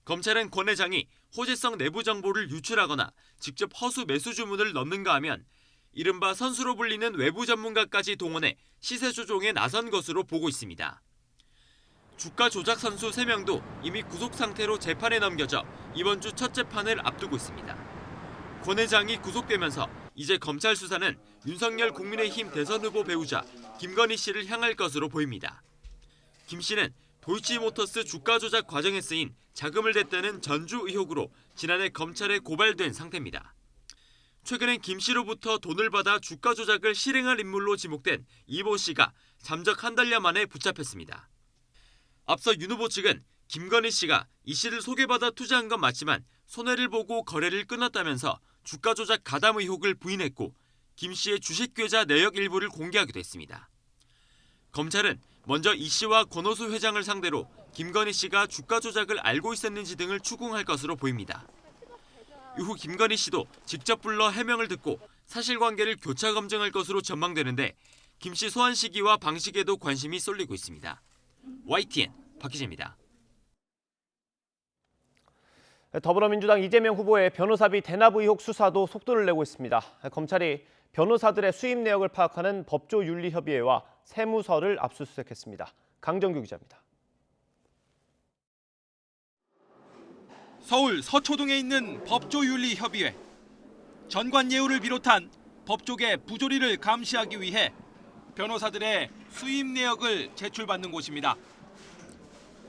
검찰은 권 회장이 호재성 내부 정보를 유출하거나 직접 허수 매수 주문을 넣는가 하면 이른바 선수로 불리는 외부 전문가까지 동원해 시세 조종에 나선 것으로 보고 있습니다. 주가 조작 선수 3명도 이미 구속 상태로 재판에 넘겨져 이번 주 첫 재판을 앞두고 있습니다. 권 회장이 구속되면서 이제 검찰 수사는 윤석열 국민의힘 대선 후보 배우자 김건희 씨를 향할 것으로 보입니다. 김 씨는 도이치모터스 주가 조작 과정에 쓰인 자금을 댔다는 전주 의혹으로 지난해 검찰에 고발된 상태입니다. 최근엔 김 씨로부터 돈을 받아 주가 조작을 실행할 인물로 지목된 이모 씨가 잠적 한 달여 만에 붙잡혔습니다. 앞서 윤 후보 측은 김건희 씨가 이 씨를 소개받아 투자한 건 맞지만 손해를 보고 거래를 끊었다면서 주가 조작 가담 의혹을 부인했고 김 씨의 주식 계좌 내역 일부를 공개하기도 했습니다. 검찰은 먼저 이 씨와 권오수 회장을 상대로 김건희 씨가 주가 조작을 알고 있었는지 등을 추궁할 것으로 보입니다. 이후 김건희 씨도 직접 불러 해명을 듣고 사실관계를 교차 검증할 것으로 전망되는데 김 씨 소환 시기와 방식에도 관심이 쏠리고 있습니다. YTN 박희재입니다. 더불어민주당 이재명 후보의 변호사비 대납 의혹 수사도 속도를 내고 있습니다. 검찰이 변호사들의 수입 내역을 파악하는 법조윤리협의회와 세무서를 압수수색했습니다. 강정규 기자입니다. 서울 서초동에 있는 법조윤리협의회. 전관예우를 비롯한 법조계 부조리를 감시하기 위해 변호사들의 수입 내역을 제출받는 곳입니다.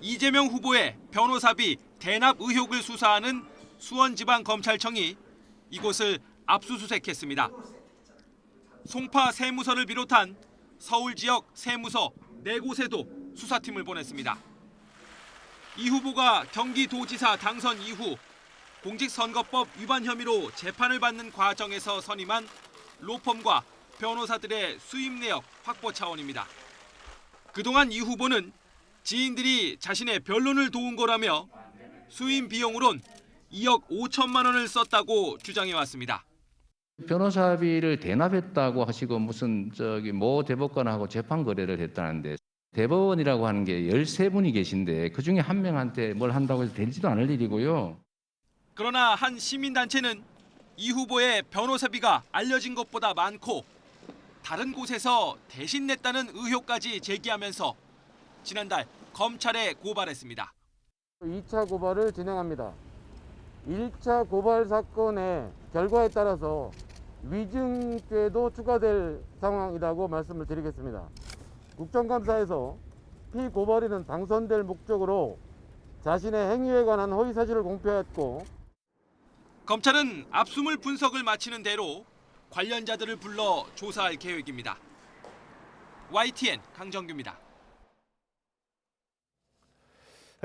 이재명 후보의 변호사비 대납 의혹을 수사하는 수원지방검찰청이 이곳을 압수수색했습니다. 송파 세무서를 비롯한 서울 지역 세무서 4곳에도 수사팀을 보냈습니다. 이 후보가 경기도지사 당선 이후 공직선거법 위반 혐의로 재판을 받는 과정에서 선임한 로펌과 변호사들의 수입 내역 확보 차원입니다. 그동안 이 후보는 지인들이 자신의 변론을 도운 거라며 수임 비용으론 2억 5천만 원을 썼다고 주장해왔습니다. 변호사비를 대납했다고 하시고 무슨 모 대법관하고 재판 거래를 했다는데 대법원이라고 하는 게 13분이 계신데 그중에 한 명한테 뭘 한다고 해서 되지도 않을 일이고요. 그러나 한 시민단체는 이 후보의 변호사비가 알려진 것보다 많고 다른 곳에서 대신 냈다는 의혹까지 제기하면서 지난달 검찰에 고발했습니다. 2차 고발을 진행합니다. 1차 고발 사건의 결과에 따라서 위증죄도 추가될 상황이라고 말씀을 드리겠습니다. 국정감사에서 피고발인은 당선될 목적으로 자신의 행위에 관한 허위 사실을 공표했고 검찰은 압수물 분석을 마치는 대로 관련자들을 불러 조사할 계획입니다. YTN 강정규입니다.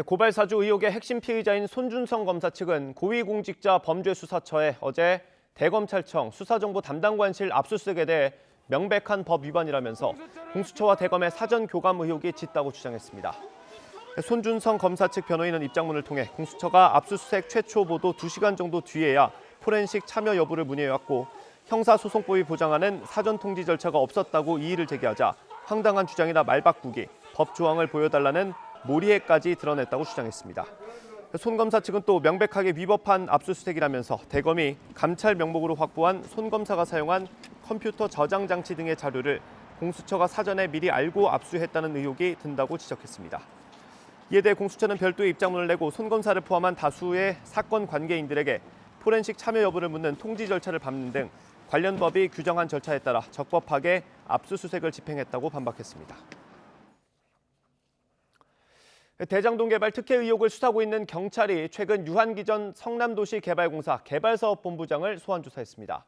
고발 사주 의혹의 핵심 피의자인 손준성 검사 측은 고위공직자 범죄수사처에 어제 대검찰청 수사정보 담당관실 압수수색에 대해 명백한 법 위반이라면서 공수처와 대검의 사전 교감 의혹이 짙다고 주장했습니다. 손준성 검사 측 변호인은 입장문을 통해 공수처가 압수수색 최초 보도 2시간 정도 뒤에야 포렌식 참여 여부를 문의해왔고 형사소송법이 보장하는 사전 통지 절차가 없었다고 이의를 제기하자 황당한 주장이나 말바꾸기, 법 조항을 보여달라는 몰이해까지 드러냈다고 주장했습니다. 손 검사 측은 또 명백하게 위법한 압수수색이라면서 대검이 감찰 명목으로 확보한 손 검사가 사용한 컴퓨터 저장 장치 등의 자료를 공수처가 사전에 미리 알고 압수했다는 의혹이 든다고 지적했습니다. 이에 대해 공수처는 별도의 입장문을 내고 손 검사를 포함한 다수의 사건 관계인들에게 포렌식 참여 여부를 묻는 통지 절차를 밟는 등 관련 법이 규정한 절차에 따라 적법하게 압수수색을 집행했다고 반박했습니다. 대장동 개발 특혜 의혹을 수사하고 있는 경찰이 최근 유한기전 성남도시개발공사 개발사업본부장을 소환 조사했습니다.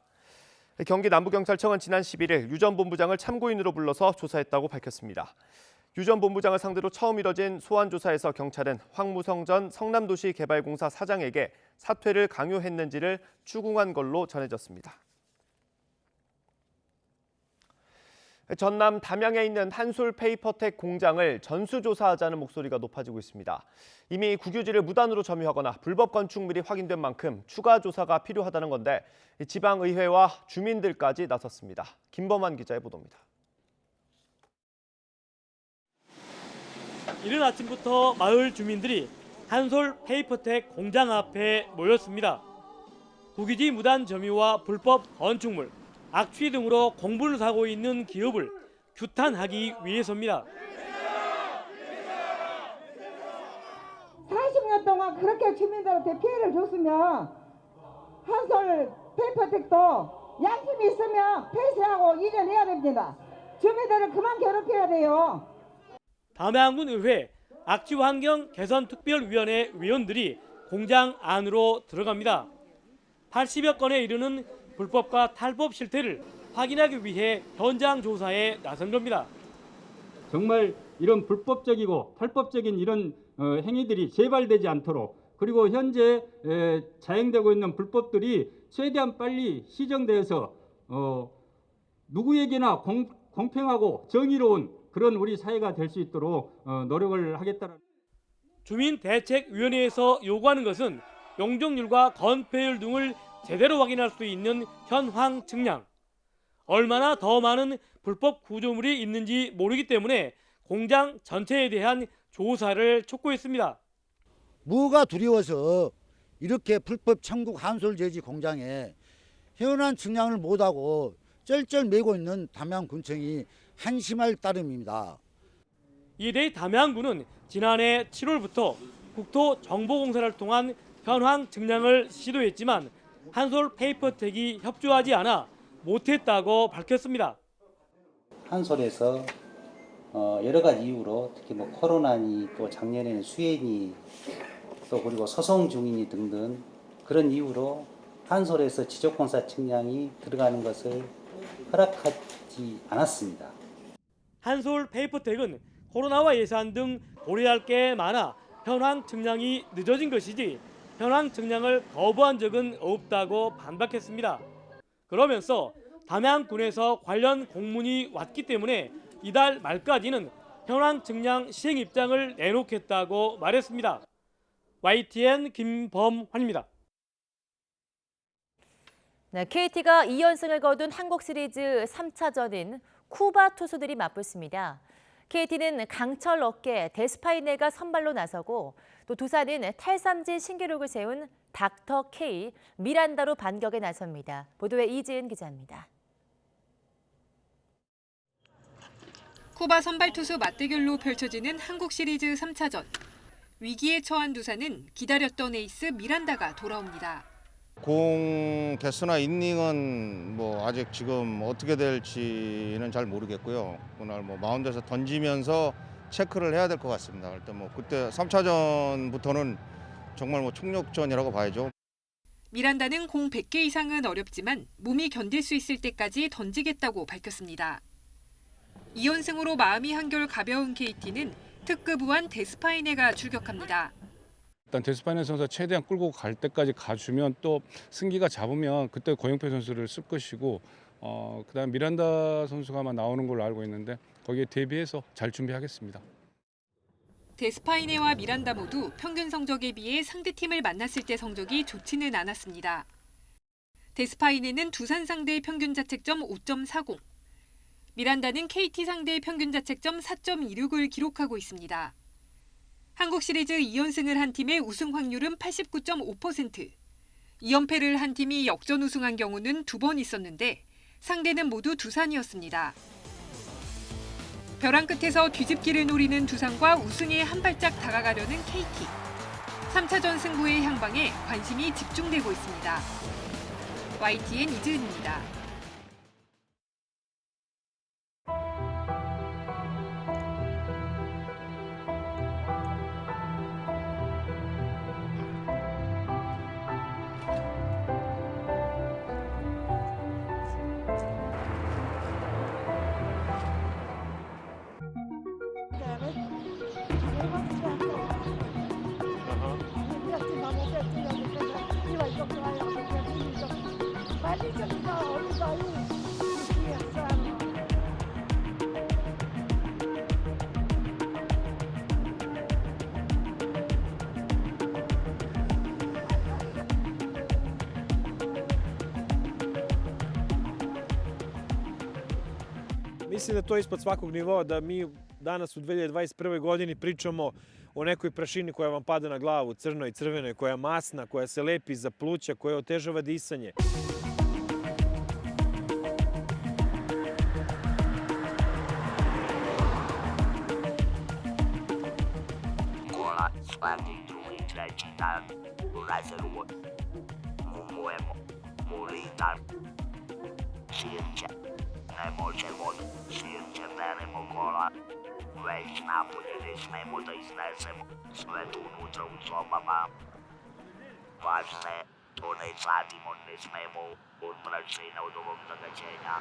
경기 남부경찰청은 지난 11일 유 전 본부장을 참고인으로 불러서 조사했다고 밝혔습니다. 유 전 본부장을 상대로 처음 이뤄진 소환 조사에서 경찰은 황무성 전 성남도시개발공사 사장에게 사퇴를 강요했는지를 추궁한 걸로 전해졌습니다. 전남 담양에 있는 한솔 페이퍼텍 공장을 전수조사하자는 목소리가 높아지고 있습니다. 이미 국유지를 무단으로 점유하거나 불법 건축물이 확인된 만큼 추가 조사가 필요하다는 건데 지방의회와 주민들까지 나섰습니다. 김범환 기자의 보도입니다. 이른 아침부터 마을 주민들이 한솔 페이퍼텍 공장 앞에 모였습니다. 국유지 무단 점유와 불법 건축물, 악취 등으로 공분을 사고 있는 기업을 규탄하기 위해서입니다. 40년 동안 그렇게 주민들한테 피해를 줬으면 한솔 페이퍼텍도 양심이 있으면 폐쇄하고 이전해야 됩니다. 주민들을 그만 괴롭혀야 돼요. 담양군 의회 악취환경 개선특별위원회 위원들이 공장 안으로 들어갑니다. 80여 건에 이르는 불법과 탈법 실태를 확인하기 위해 현장 조사에 나선 겁니다. 정말 이런 불법적이고 탈법적인 이런 행위들이 재발되지 않도록 그리고 현재 자행되고 있는 불법들이 최대한 빨리 시정돼서 누구에게나 공평하고 정의로운 그런 우리 사회가 될 수 있도록 노력을 하겠다는. 주민대책위원회에서 요구하는 것은 용적률과 건폐율 등을 제대로 확인할 수 있는 현황 측량. 얼마나 더 많은 불법 구조물이 있는지 모르기 때문에 공장 전체에 대한 조사를 촉구했습니다. 뭐가 두려워서 이렇게 불법 천국 한솔 제지 공장에 현황 측량을 못하고 쩔쩔매고 있는 담양군청이 한심할 따름입니다. 이에 대해 담양군은 지난해 7월부터 국토정보공사를 통한 현황 증량을 시도했지만 한솔 페이퍼텍이 협조하지 않아 못했다고 밝혔습니다. 한솔에서 여러 가지 이유로 특히 뭐 코로나니 또 작년에는 수해니 또 그리고 소송 중이니 등등 그런 이유로 한솔에서 지적공사 측량이 들어가는 것을 허락하지 않았습니다. 한솔 페이퍼텍은 코로나와 예산 등 고려할 게 많아 현황 측량이 늦어진 것이지 현황 측량을 거부한 적은 없다고 반박했습니다. 그러면서 담양군에서 관련 공문이 왔기 때문에 이달 말까지는 현황 측량 시행 입장을 내놓겠다고 말했습니다. YTN 김범환입니다. 네, KT가 2연승을 거둔 한국 시리즈 3차전인 쿠바 투수들이 맞붙습니다. KT는 강철 어깨 데스파이네가 선발로 나서고 또 두산은 탈삼진 신기록을 세운 닥터 K 미란다로 반격에 나섭니다. 보도에 이지은 기자입니다. 쿠바 선발 투수 맞대결로 펼쳐지는 한국 시리즈 3차전. 위기에 처한 두산은 기다렸던 에이스 미란다가 돌아옵니다. 공 개수나 이닝은 뭐 아직 지금 어떻게 될지는 잘 모르겠고요. 그날 뭐 마운드에서 던지면서 체크를 해야 될 것 같습니다. 일단 뭐 그때 3차전부터는 정말 뭐 총력전이라고 봐야죠. 미란다는 공 100개 이상은 어렵지만 몸이 견딜 수 있을 때까지 던지겠다고 밝혔습니다. 2연승으로 마음이 한결 가벼운 KT는 특급 우완 데스파이네가 출격합니다. 일단 데스파이네 선수가 최대한 끌고 갈 때까지 가주면 또 승기가 잡으면 그때 고영표 선수를 쓸 것이고 그다음 미란다 선수가 아마 나오는 걸로 알고 있는데 거기에 대비해서 잘 준비하겠습니다. 데스파이네와 미란다 모두 평균 성적에 비해 상대팀을 만났을 때 성적이 좋지는 않았습니다. 데스파이네는 두산 상대의 평균 자책점 5.40, 미란다는 KT 상대의 평균 자책점 4.26을 기록하고 있습니다. 한국 시리즈 2연승을 한 팀의 우승 확률은 89.5%. 2연패를 한 팀이 역전 우승한 경우는 2번 있었는데 상대는 모두 두산이었습니다. 벼랑 끝에서 뒤집기를 노리는 두산과 우승에 한 발짝 다가가려는 KT. 3차전 승부의 향방에 관심이 집중되고 있습니다. YTN 이지은입니다. Mislim da to je ispod svakog nivoa, da mi danas u 2021. godini pričamo o nekoj prašini koja vam pada na glavu, crnoj, crvenoj, koja je masna, koja se lepi za pluća, koja otežava disanje. Ne možemo sirće beremo kola, već napolje ne smemo da iznesemo sve tu unutra u sobama. Pa se to ne sadimo, ne smemo od prašine od ovog zagađenja.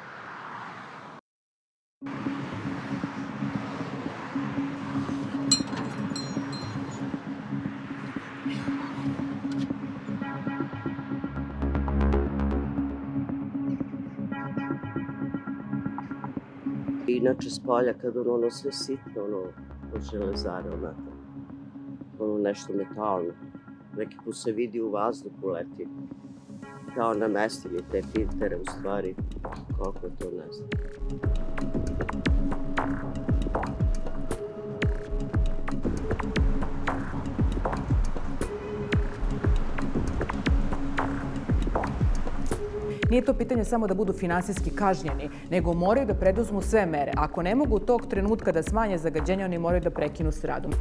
Inače s polja kad ono sve sitno, od železare onako, nešto metalno. Neki put se vidi u vazduhu leti, kao namestili te filtere u stvari, koliko je to ne znam. Nije to pitanje samo da budu finansijski kažnjeni, nego moraju da preduzmu sve mere. Ako ne mogu tog trenutka da smanje zagađenje, oni moraju da prekinu s radom.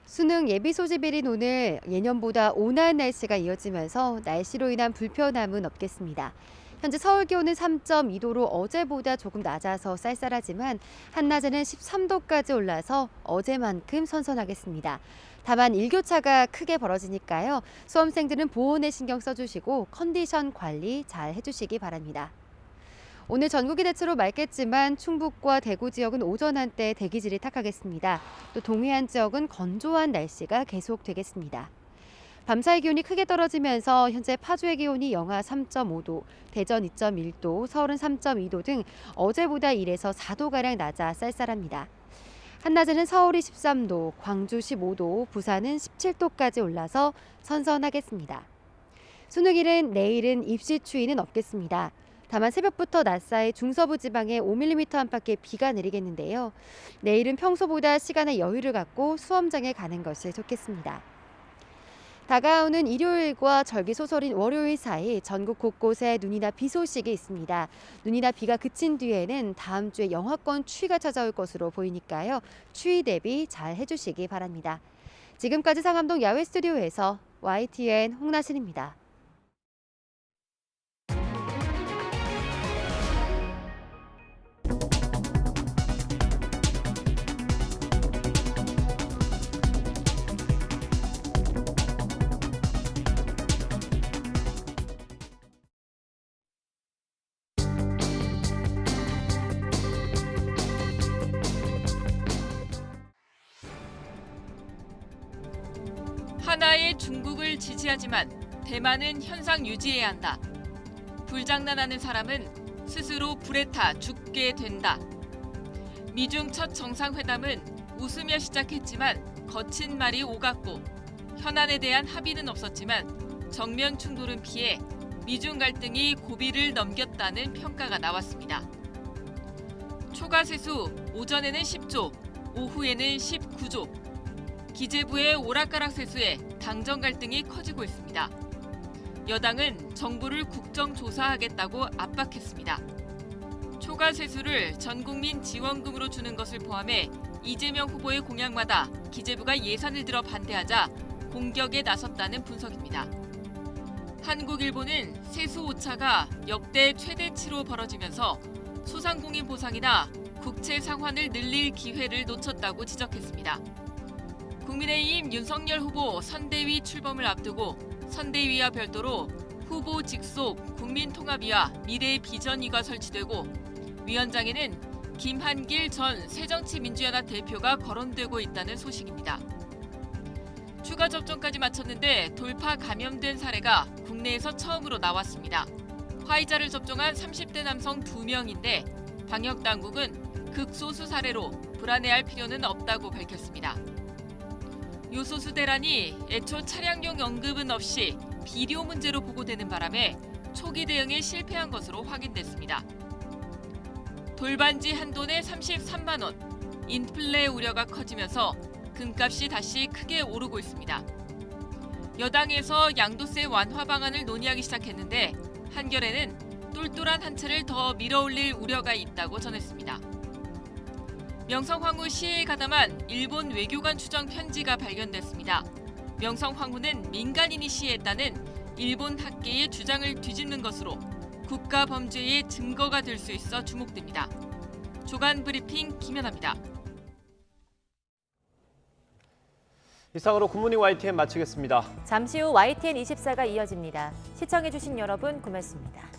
수능 예비 소집일인 오늘 예년보다 온화한 날씨가 이어지면서 날씨로 인한 불편함은 없겠습니다. 현재 서울 기온은 3.2도로 어제보다 조금 낮아서 쌀쌀하지만 한낮에는 13도까지 올라서 어제만큼 선선하겠습니다. 다만 일교차가 크게 벌어지니까요. 수험생들은 보온에 신경 써주시고 컨디션 관리 잘 해주시기 바랍니다. 오늘 전국이 대체로 맑겠지만 충북과 대구 지역은 오전 한때 대기질이 탁하겠습니다. 또 동해안 지역은 건조한 날씨가 계속되겠습니다. 밤사이 기온이 크게 떨어지면서 현재 파주의 기온이 영하 3.5도, 대전 2.1도, 서울은 3.2도 등 어제보다 1에서 4도가량 낮아 쌀쌀합니다. 한낮에는 서울이 13도, 광주 15도, 부산은 17도까지 올라서 선선하겠습니다. 수능일은 내일은 입시 추위는 없겠습니다. 다만 새벽부터 낮 사이 중서부 지방에 5mm 안팎의 비가 내리겠는데요. 내일은 평소보다 시간에 여유를 갖고 수험장에 가는 것이 좋겠습니다. 다가오는 일요일과 절기 소설인 월요일 사이 전국 곳곳에 눈이나 비 소식이 있습니다. 눈이나 비가 그친 뒤에는 다음 주에 영하권 추위가 찾아올 것으로 보이니까요. 추위 대비 잘 해주시기 바랍니다. 지금까지 상암동 야외 스튜디오에서 YTN 홍나신입니다. 하나의 중국을 지지하지만 대만은 현상 유지해야 한다. 불장난하는 사람은 스스로 불에 타 죽게 된다. 미중 첫 정상회담은 웃으며 시작했지만 거친 말이 오갔고 현안에 대한 합의는 없었지만 정면 충돌은 피해 미중 갈등이 고비를 넘겼다는 평가가 나왔습니다. 초과 세수 오전에는 10조, 오후에는 19조. 기재부의 오락가락 세수에 당정 갈등이 커지고 있습니다. 여당은 정부를 국정조사하겠다고 압박했습니다. 초과 세수를 전 국민 지원금으로 주는 것을 포함해 이재명 후보의 공약마다 기재부가 예산을 들어 반대하자 공격에 나섰다는 분석입니다. 한국일보는 세수 오차가 역대 최대치로 벌어지면서 소상공인 보상이나 국채 상환을 늘릴 기회를 놓쳤다고 지적했습니다. 국민의힘 윤석열 후보 선대위 출범을 앞두고 선대위와 별도로 후보 직속 국민통합위와 미래비전위가 설치되고 위원장에는 김한길 전 새정치민주연합 대표가 거론되고 있다는 소식입니다. 추가 접종까지 마쳤는데 돌파 감염된 사례가 국내에서 처음으로 나왔습니다. 화이자를 접종한 30대 남성 2명인데 방역당국은 극소수 사례로 불안해할 필요는 없다고 밝혔습니다. 요소수 대란이 애초 차량용 언급은 없이 비료 문제로 보고되는 바람에 초기 대응에 실패한 것으로 확인됐습니다. 돌반지 한 돈에 33만 원, 인플레 우려가 커지면서 금값이 다시 크게 오르고 있습니다. 여당에서 양도세 완화 방안을 논의하기 시작했는데 한겨레는 똘똘한 한 채를 더 밀어올릴 우려가 있다고 전했습니다. 명성황후 시해에 가담한 일본 외교관 추정 편지가 발견됐습니다. 명성황후는 민간인이 시해했다는 일본 학계의 주장을 뒤집는 것으로 국가 범죄의 증거가 될 수 있어 주목됩니다. 조간 브리핑 김연아입니다. 이상으로 굿모닝 YTN 마치겠습니다. 잠시 후 YTN 24가 이어집니다. 시청해주신 여러분 고맙습니다.